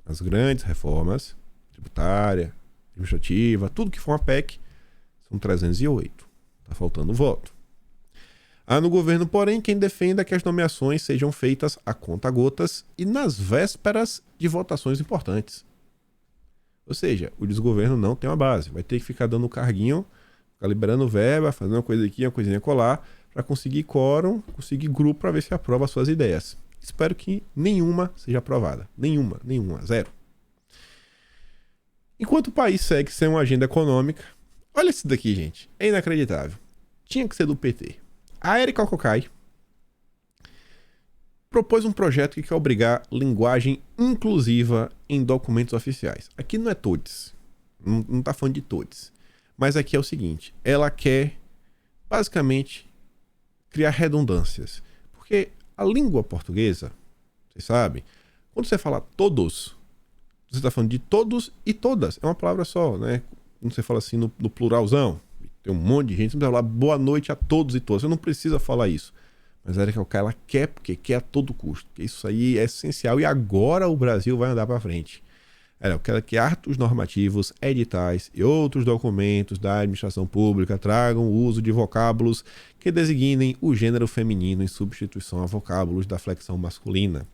as grandes reformas, tributária, administrativa, tudo que for uma PEC, são 308. Tá faltando voto. Há no governo, porém, quem defenda que as nomeações sejam feitas a conta-gotas e nas vésperas de votações importantes. Ou seja, o desgoverno não tem uma base. Vai ter que ficar dando carguinho, ficar liberando verba, fazendo uma coisa aqui, uma coisinha colar, para conseguir quórum, conseguir grupo para ver se aprova suas ideias. Espero que nenhuma seja aprovada. Nenhuma, zero. Enquanto o país segue sem uma agenda econômica, olha isso daqui, gente. É inacreditável. Tinha que ser do PT. A Érica Cocai propôs um projeto que quer obrigar linguagem inclusiva em documentos oficiais. Aqui não é todos. Não tá falando de todos. Mas aqui é o seguinte. Ela quer, basicamente, criar redundâncias. Porque a língua portuguesa, vocês sabem, quando você fala todos, você está falando de todos e todas. É uma palavra só, né? Quando você fala assim no pluralzão, tem um monte de gente, você precisa falar boa noite a todos e todas. Você não precisa falar isso. Mas ela quer porque quer a todo custo. Porque isso aí é essencial e agora o Brasil vai andar para frente. Ela quer que atos normativos, editais e outros documentos da administração pública tragam o uso de vocábulos que designem o gênero feminino em substituição a vocábulos da flexão masculina.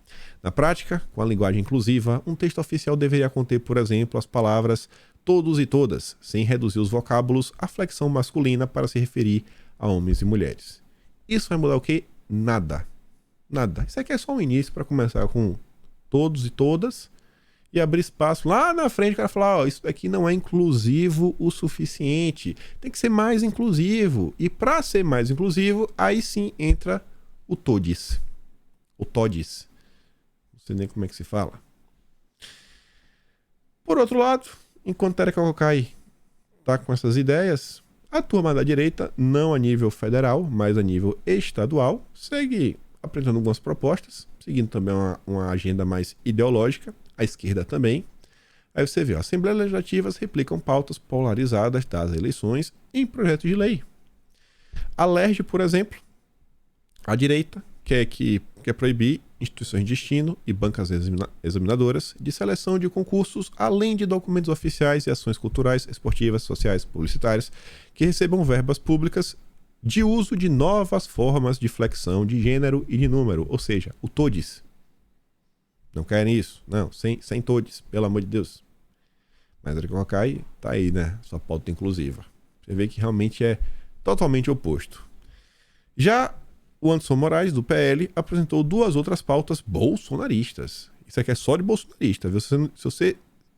Na prática, com a linguagem inclusiva, um texto oficial deveria conter, por exemplo, as palavras todos e todas, sem reduzir os vocábulos à flexão masculina para se referir a homens e mulheres. Isso vai mudar o quê? Nada. Nada. Isso aqui é só um início para começar com todos e todas e abrir espaço lá na frente, o cara falar, ó, isso aqui não é inclusivo o suficiente. Tem que ser mais inclusivo. E para ser mais inclusivo, aí sim entra o todes. O todes. Não sei nem como é que se fala. Por outro lado, enquanto Érica Cocai tá com essas ideias, a turma da direita, não a nível federal, mas a nível estadual, segue apresentando algumas propostas. seguindo também uma agenda mais ideológica, a esquerda também. Aí você vê, Assembleias Legislativas replicam pautas polarizadas das eleições em projetos de lei. A LERJ, por exemplo, a direita quer proibir instituições de destino e bancas examinadoras de seleção de concursos, além de documentos oficiais e ações culturais, esportivas, sociais, publicitárias, que recebam verbas públicas de uso de novas formas de flexão de gênero e de número, ou seja, o todes. Não querem isso? Não, sem todes, pelo amor de Deus. Mas ele colocar aí, tá aí, né? Sua pauta inclusiva. Você vê que realmente é totalmente oposto. Já o Anderson Moraes, do PL, apresentou duas outras pautas bolsonaristas. Isso aqui é só de bolsonarista, viu? Se você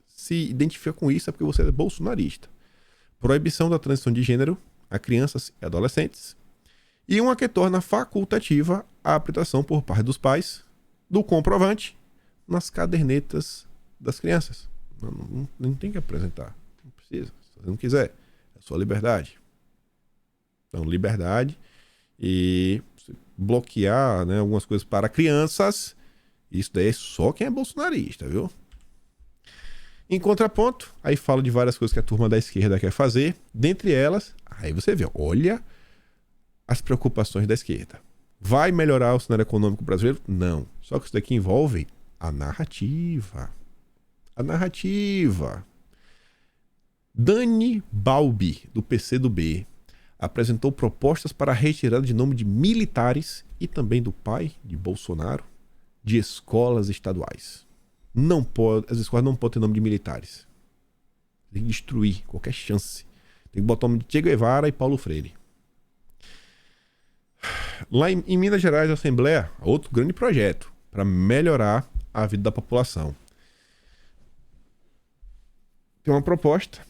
se identifica com isso, é porque você é bolsonarista. Proibição da transição de gênero a crianças e adolescentes. E uma que torna facultativa a aplicação por parte dos pais do comprovante nas cadernetas das crianças. Não tem que apresentar. Não precisa. Se você não quiser. É sua liberdade. Então, liberdade e bloquear, né, algumas coisas para crianças. Isso daí é só quem é bolsonarista, viu? Em contraponto, aí fala de várias coisas que a turma da esquerda quer fazer. Dentre elas, aí você vê, olha as preocupações da esquerda. Vai melhorar o cenário econômico brasileiro? Não. Só que isso daqui envolve a narrativa. A narrativa. Dani Balbi, do PCdoB, apresentou propostas para a retirada de nome de militares e também do pai de Bolsonaro de escolas estaduais. Não pode, as escolas não podem ter nome de militares. Tem que destruir qualquer chance. Tem que botar o nome de Che Guevara e Paulo Freire. Lá em Minas Gerais, a Assembleia, outro grande projeto para melhorar a vida da população. Tem uma proposta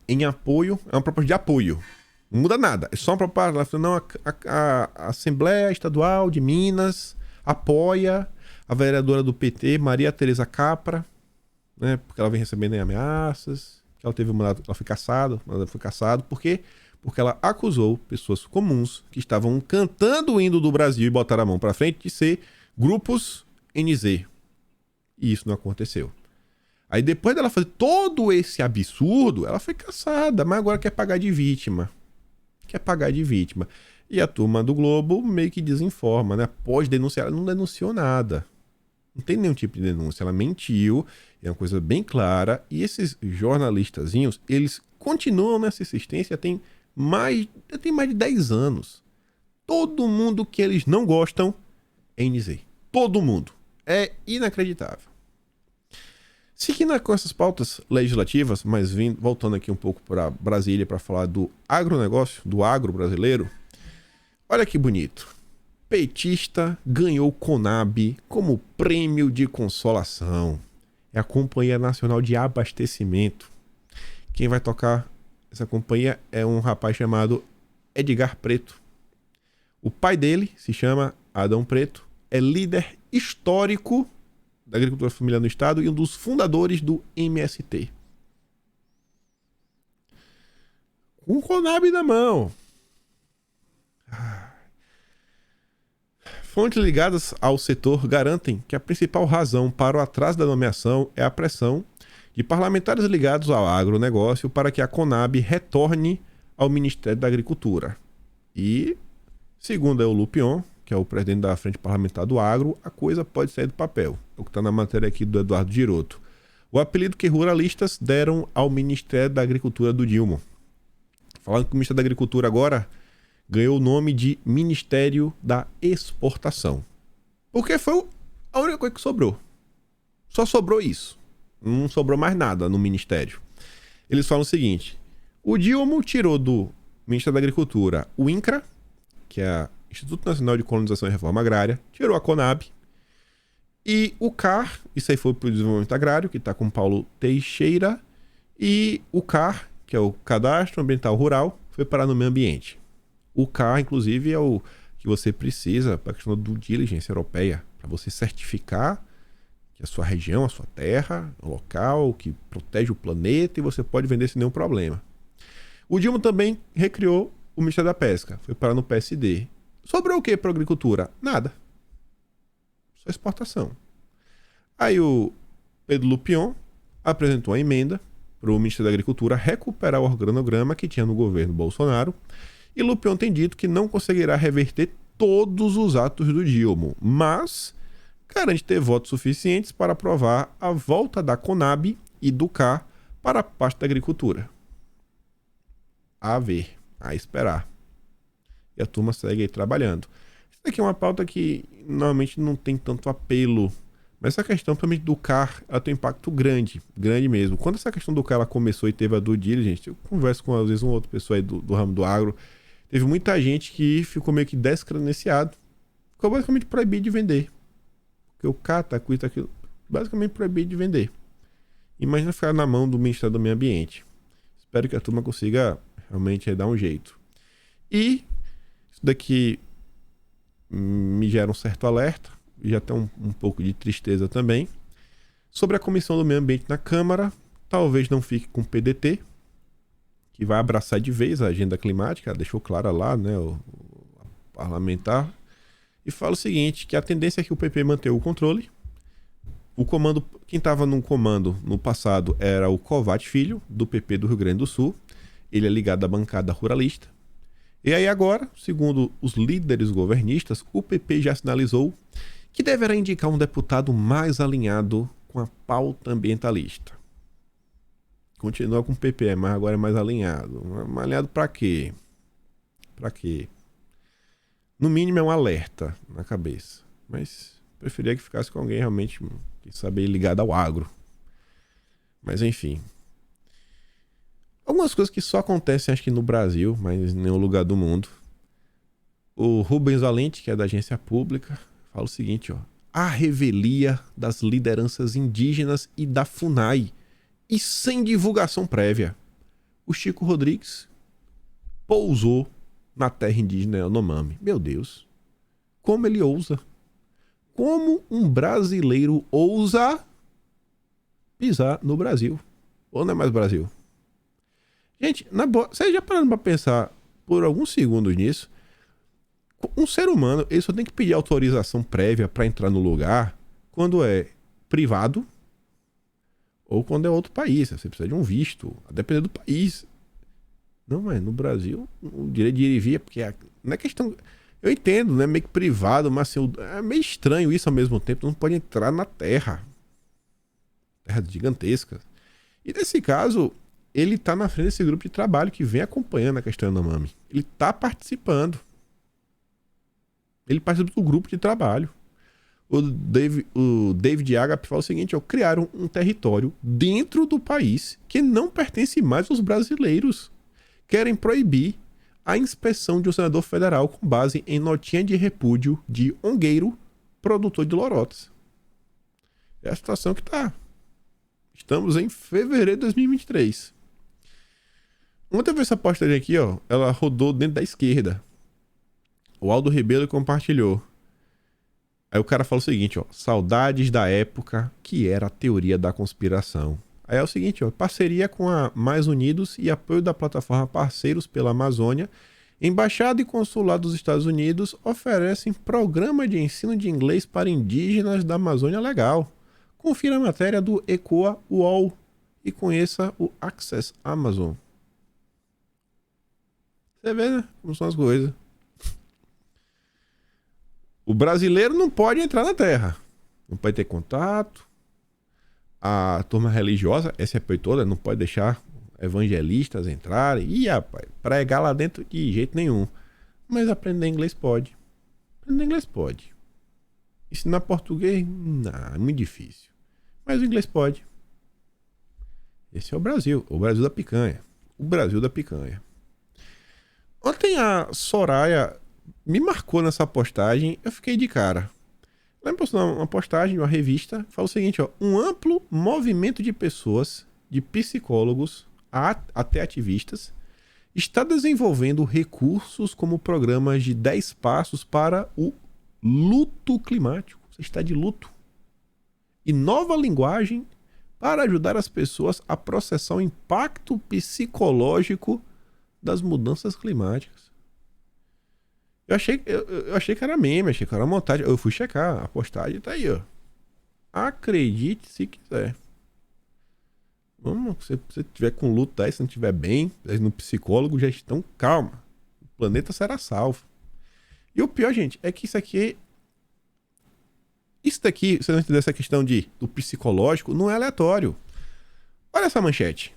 em apoio, é uma proposta de apoio. Não muda nada, é só uma proposta. Ela falou, não, a Assembleia Estadual de Minas apoia a vereadora do PT, Maria Tereza Capra, né, porque ela vem recebendo ameaças, que ela teve ela foi caçada, por quê? Porque ela acusou pessoas comuns que estavam cantando o hino do Brasil e botaram a mão para frente de ser grupos NZ. E isso não aconteceu. Aí depois dela fazer todo esse absurdo, ela foi caçada, mas agora quer pagar de vítima. E a turma do Globo meio que desinforma, né? Pode denunciar, ela não denunciou nada. Não tem nenhum tipo de denúncia, ela mentiu, é uma coisa bem clara. E esses jornalistazinhos, eles continuam nessa existência tem mais de 10 anos. Todo mundo que eles não gostam é NZ. Todo mundo. É inacreditável. Seguindo com essas pautas legislativas, mas voltando aqui um pouco para Brasília para falar do agronegócio, do agro brasileiro. Olha que bonito. Petista ganhou o Conab como prêmio de consolação. É a Companhia Nacional de Abastecimento. Quem vai tocar essa companhia é um rapaz chamado Edgar Preto. O pai dele se chama Adão Preto, é líder histórico da agricultura familiar no estado e um dos fundadores do MST. Com o Conab na mão. Fontes ligadas ao setor garantem que a principal razão para o atraso da nomeação é a pressão de parlamentares ligados ao agronegócio para que a Conab retorne ao Ministério da Agricultura. E, segundo o Lupion, que é o presidente da Frente Parlamentar do Agro, a coisa pode sair do papel. É o que está na matéria aqui do Eduardo Giroto. O apelido que ruralistas deram ao Ministério da Agricultura do Dilma. Falando que o Ministério da Agricultura agora ganhou o nome de Ministério da Exportação. Porque foi a única coisa que sobrou. Só sobrou isso. Não sobrou mais nada no Ministério. Eles falam o seguinte: o Dilma tirou do Ministério da Agricultura o INCRA, que é o Instituto Nacional de Colonização e Reforma Agrária, tirou a Conab, e o CAR, isso aí foi para o Desenvolvimento Agrário, que está com Paulo Teixeira, e o CAR, que é o Cadastro Ambiental Rural, foi parar no meio ambiente. O CAR, inclusive, é o que você precisa para a questão da due diligence europeia, para você certificar que a sua região, a sua terra, é um local que protege o planeta e você pode vender sem nenhum problema. O Dilma também recriou o Ministério da Pesca, foi parar no PSD. Sobrou o que para a agricultura? Nada. só exportação. Aí o Pedro Lupion apresentou a emenda para o Ministério da Agricultura recuperar o organograma que tinha no governo Bolsonaro, e Lupion tem dito que não conseguirá reverter todos os atos do Dilma, mas garante ter votos suficientes para aprovar a volta da Conab e do CAR para a pasta da agricultura. A ver, a esperar. E a turma segue aí trabalhando. Isso aqui é uma pauta que normalmente não tem tanto apelo, mas essa questão, principalmente do CAR, ela tem um impacto grande mesmo. Quando essa questão do CAR ela começou e teve a due diligence, eu converso com às vezes uma outra pessoa aí do ramo do agro, teve muita gente que ficou meio que descredenciado, ficou basicamente proibido de vender. Porque o CAR tá com isso, aquilo, basicamente proibido de vender. Imagina ficar na mão do Ministério do Meio Ambiente. Espero que a turma consiga realmente dar um jeito. E isso daqui me gera um certo alerta, e já tem um pouco de tristeza também. Sobre a Comissão do Meio Ambiente na Câmara, talvez não fique com o PDT, que vai abraçar de vez a agenda climática, deixou clara lá, né, o parlamentar, e fala o seguinte, que a tendência é que o PP mantenha o controle. O comando, quem estava no comando no passado era o Kovács Filho, do PP do Rio Grande do Sul. Ele é ligado à bancada ruralista. E aí agora, segundo os líderes governistas, o PP já sinalizou que deverá indicar um deputado mais alinhado com a pauta ambientalista. Continua com o PP, mas agora é mais alinhado. Mais alinhado para quê? Para quê? No mínimo é um alerta na cabeça. Mas preferia que ficasse com alguém realmente que sabe ligado ao agro. Mas enfim. Algumas coisas que só acontecem acho que no Brasil, mas em nenhum lugar do mundo. O Rubens Valente, que é da agência pública, fala o seguinte, ó. A revelia das lideranças indígenas e da FUNAI. E sem divulgação prévia. O Chico Rodrigues pousou na terra indígena Yanomami. Meu Deus. Como ele ousa? Como um brasileiro ousa pisar no Brasil? Ou não é mais Brasil? Gente, na boa, vocês já pararam pra pensar por alguns segundos nisso? Um ser humano, ele só tem que pedir autorização prévia para entrar no lugar quando é privado ou quando é outro país. Você precisa de um visto, a depender do país. Não, mas no Brasil, o direito de ir e vir, porque não é questão... Eu entendo, né? Meio que privado, mas assim, é meio estranho isso ao mesmo tempo. Não pode entrar na terra. Terra gigantesca. E nesse caso, ele tá na frente desse grupo de trabalho que vem acompanhando a questão Yanomami. Ele tá participando. Ele participa do grupo de trabalho. O David Agap fala o seguinte, ó, criaram um território dentro do país que não pertence mais aos brasileiros. Querem proibir a inspeção de um senador federal com base em notinha de repúdio de ongueiro, produtor de lorotas. É a situação que tá. Estamos em fevereiro de 2023. Ontem eu vi essa postagem aqui, ó, ela rodou dentro da esquerda. O Aldo Ribeiro compartilhou. Aí o cara fala o seguinte, ó, saudades da época que era a teoria da conspiração. Aí é o seguinte, ó, parceria com a Mais Unidos e apoio da plataforma Parceiros pela Amazônia, Embaixada e Consulado dos Estados Unidos oferecem programa de ensino de inglês para indígenas da Amazônia Legal. Confira a matéria do ECOA UOL e conheça o Access Amazon. Você vê, né? Como são as coisas. O brasileiro não pode entrar na terra. Não pode ter contato. A turma religiosa, essa é toda, não pode deixar evangelistas entrarem. Ih, rapaz, pregar lá dentro de jeito nenhum. Mas aprender inglês pode. Aprender inglês pode. Ensinar português, não, é muito difícil. Mas o inglês pode. Esse é o Brasil da picanha. O Brasil da picanha. Ontem a Soraya me marcou nessa postagem, eu fiquei de cara. Ela me postou uma postagem de uma revista, fala o seguinte, ó, um amplo movimento de pessoas, de psicólogos até ativistas, está desenvolvendo recursos como programas de 10 passos para o luto climático. Você está de luto. E nova linguagem para ajudar as pessoas a processar o impacto psicológico das mudanças climáticas. Eu achei que era meme, achei que era montagem. Eu fui checar, a postagem tá aí, ó. Acredite se quiser. Vamos, se você tiver com luta aí, se não tiver bem, no psicólogo, já estão, calma. O planeta será salvo. E o pior, gente, é que isso daqui, você não entender essa questão do psicológico, não é aleatório. Olha essa manchete.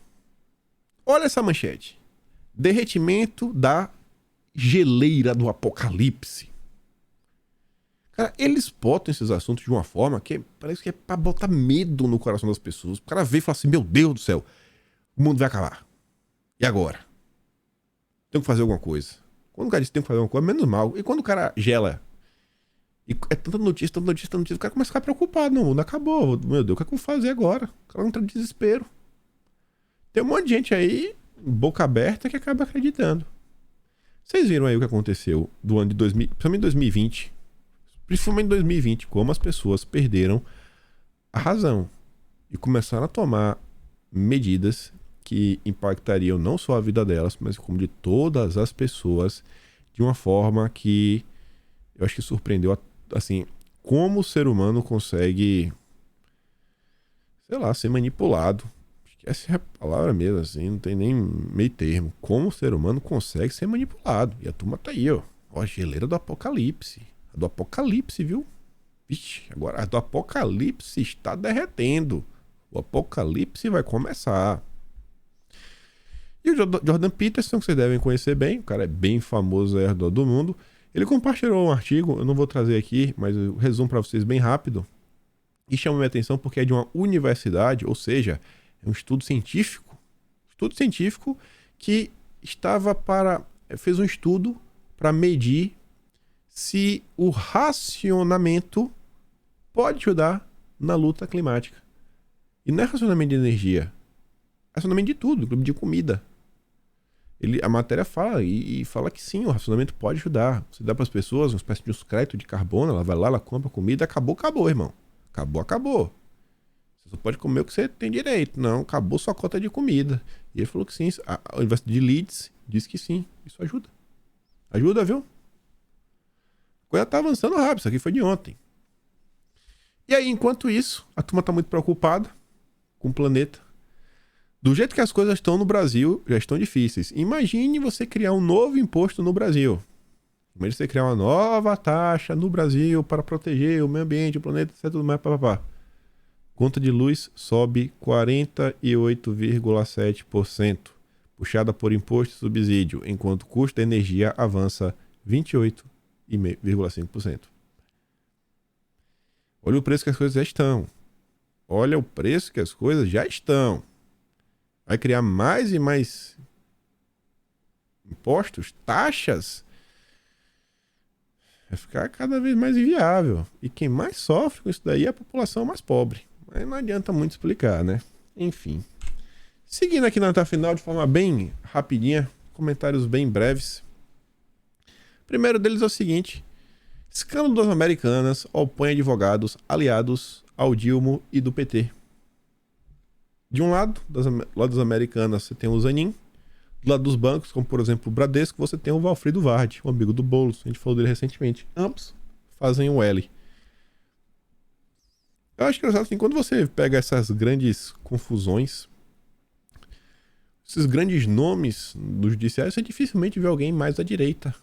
Olha essa manchete. Derretimento da geleira do apocalipse. Cara, eles botam esses assuntos de uma forma que parece que é pra botar medo no coração das pessoas. O cara vê e fala assim, meu Deus do céu, o mundo vai acabar. E agora? Tem que fazer alguma coisa. Quando o cara diz que tem que fazer alguma coisa, menos mal. E quando o cara gela, e é tanta notícia, o cara começa a ficar preocupado. Não, o mundo acabou. Meu Deus, o que é que eu vou fazer agora? O cara entra em desespero. Tem um monte de gente aí, boca aberta, que acaba acreditando. Vocês viram aí o que aconteceu do ano de 2000, principalmente 2020. Principalmente em 2020, como as pessoas perderam a razão e começaram a tomar medidas que impactariam não só a vida delas, mas como de todas as pessoas, de uma forma que eu acho que surpreendeu, assim, como o ser humano consegue, sei lá, ser manipulado. Acho que essa é a palavra mesmo, assim, não tem nem meio termo. Como o ser humano consegue ser manipulado. E a turma tá aí, ó. Ó, a geleira do apocalipse. A do apocalipse, viu? Vixe, agora a do apocalipse está derretendo. O apocalipse vai começar. E o Jordan Peterson, que vocês devem conhecer bem, o cara é bem famoso aí do mundo. Ele compartilhou um artigo, eu não vou trazer aqui, mas eu resumo para vocês bem rápido. E chama minha atenção porque é de uma universidade, ou seja, é um estudo científico. Estudo científico que fez um estudo para medir se o racionamento pode ajudar na luta climática. E não é racionamento de energia, é racionamento de tudo, inclusive de comida. A matéria fala e fala que sim, o racionamento pode ajudar. Você dá para as pessoas uma espécie de uns créditos de carbono, ela vai lá, ela compra comida, acabou, irmão. Acabou. Você só pode comer o que você tem direito. Não, acabou sua cota de comida. E ele falou que sim, a Universidade de Leeds diz que sim, isso ajuda. Ajuda, viu? A coisa tá avançando rápido, isso aqui foi de ontem. E aí, enquanto isso, a turma tá muito preocupada com o planeta. Do jeito que as coisas estão no Brasil, já estão difíceis. Imagine você criar um novo imposto no Brasil. Imagine você criar uma nova taxa no Brasil para proteger o meio ambiente, o planeta, etc. Tudo mais, papapá. Conta de luz sobe 48,7%, puxada por imposto e subsídio, enquanto o custo da energia avança 28,5%. Olha o preço que as coisas já estão. Vai criar mais e mais impostos, taxas. Vai ficar cada vez mais inviável. E quem mais sofre com isso daí é a população mais pobre. Mas não adianta muito explicar, né? Enfim. Seguindo aqui na nota final de forma bem rapidinha, comentários bem breves. O primeiro deles é o seguinte: escândalo das Americanas opõe advogados aliados ao Dilma e do PT. De um lado, das Americanas, você tem o Zanin. Do lado dos bancos, como por exemplo o Bradesco, você tem o Valfrido Vardi, um amigo do Boulos. A gente falou dele recentemente. Ambos fazem o L. Eu acho que assim, quando você pega essas grandes confusões, esses grandes nomes do judiciário, você dificilmente vê alguém mais à direita.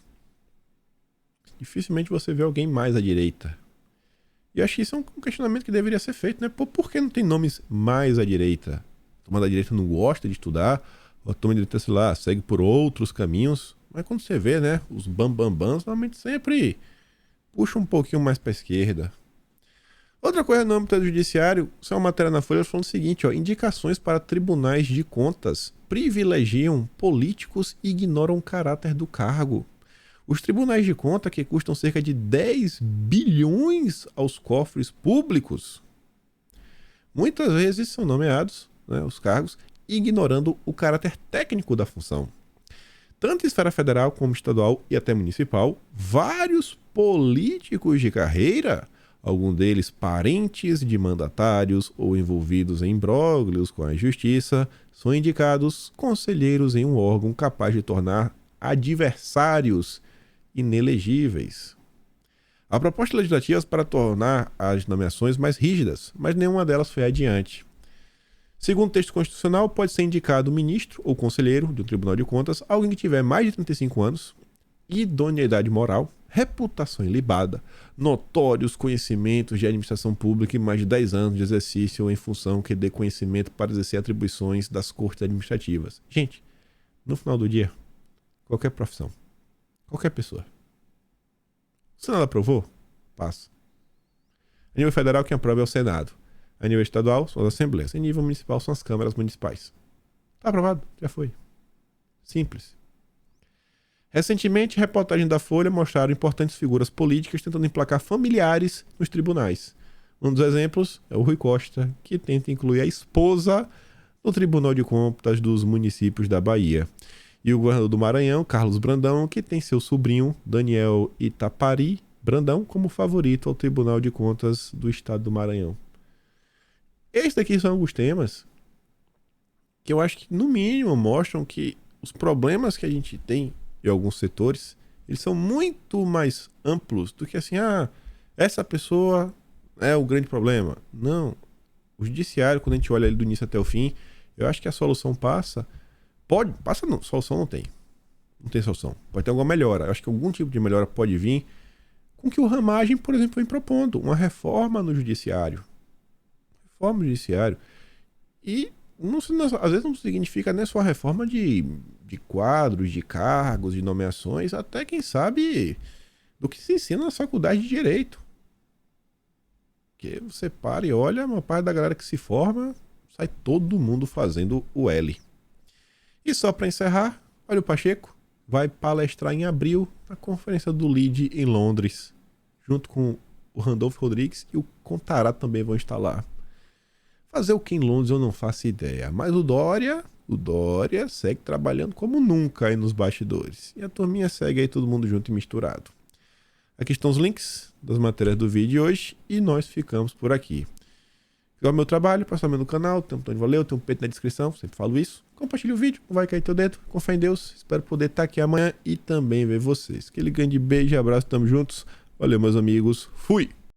Dificilmente você vê alguém mais à direita. E eu acho que isso é um questionamento que deveria ser feito, né? Por que não tem nomes mais à direita? A turma da direita não gosta de estudar, a turma da direita, sei lá, segue por outros caminhos. Mas quando você vê, né, os bambambãs, normalmente sempre puxa um pouquinho mais para a esquerda. Outra coisa no âmbito do judiciário, isso é uma matéria na Folha falando o seguinte, ó: indicações para tribunais de contas privilegiam políticos e ignoram o caráter do cargo. Os tribunais de conta, que custam cerca de 10 bilhões aos cofres públicos, muitas vezes são nomeados, né, os cargos, ignorando o caráter técnico da função. Tanto em esfera federal como estadual e até municipal, vários políticos de carreira, alguns deles parentes de mandatários ou envolvidos em imbróglios com a justiça, são indicados conselheiros em um órgão capaz de tornar adversários inelegíveis. Há propostas legislativas para tornar as nomeações mais rígidas, mas nenhuma delas foi adiante. Segundo o texto constitucional, pode ser indicado ministro ou conselheiro de um Tribunal de Contas alguém que tiver mais de 35 anos, idoneidade moral, reputação ilibada, notórios conhecimentos de administração pública e mais de 10 anos de exercício ou em função que dê conhecimento para exercer atribuições das cortes administrativas. Gente, no final do dia, qualquer profissão, qualquer pessoa. O Senado aprovou? Passa. A nível federal, quem aprova é o Senado. A nível estadual, são as assembleias. A nível municipal, são as câmaras municipais. Tá aprovado? Já foi. Simples. Recentemente, reportagens da Folha mostraram importantes figuras políticas tentando emplacar familiares nos tribunais. Um dos exemplos é o Rui Costa, que tenta incluir a esposa no Tribunal de Contas dos municípios da Bahia. E o governador do Maranhão, Carlos Brandão, que tem seu sobrinho, Daniel Itapari Brandão, como favorito ao Tribunal de Contas do Estado do Maranhão. Estes aqui são alguns temas que eu acho que, no mínimo, mostram que os problemas que a gente tem em alguns setores, eles são muito mais amplos do que assim, essa pessoa é o grande problema. Não. O judiciário, quando a gente olha ele do início até o fim, eu acho que a solução passa não, solução não tem. Não tem solução. Pode ter alguma melhora. Eu acho que algum tipo de melhora pode vir com que o Ramagem, por exemplo, vem propondo uma reforma no judiciário. Reforma no judiciário. E às vezes não significa nem só a reforma de quadros, de cargos, de nomeações, até quem sabe do que se ensina na faculdade de Direito. Que você para e olha, uma parte da galera que se forma, sai todo mundo fazendo o L. E só para encerrar, olha o Pacheco, vai palestrar em abril na conferência do LEAD em Londres, junto com o Randolfo Rodrigues e o Contarato também vão estar lá. Fazer o que em Londres eu não faço ideia, mas o Dória segue trabalhando como nunca aí nos bastidores. E a turminha segue aí todo mundo junto e misturado. Aqui estão os links das matérias do vídeo de hoje e nós ficamos por aqui. Igual ao meu trabalho, passa no canal, tem um botão de valeu, tem um peito na descrição, sempre falo isso. Compartilha o vídeo, não vai cair teu dedo, com fé em Deus. Espero poder estar aqui amanhã e também ver vocês. Aquele grande beijo e abraço, tamo juntos. Valeu, meus amigos, fui!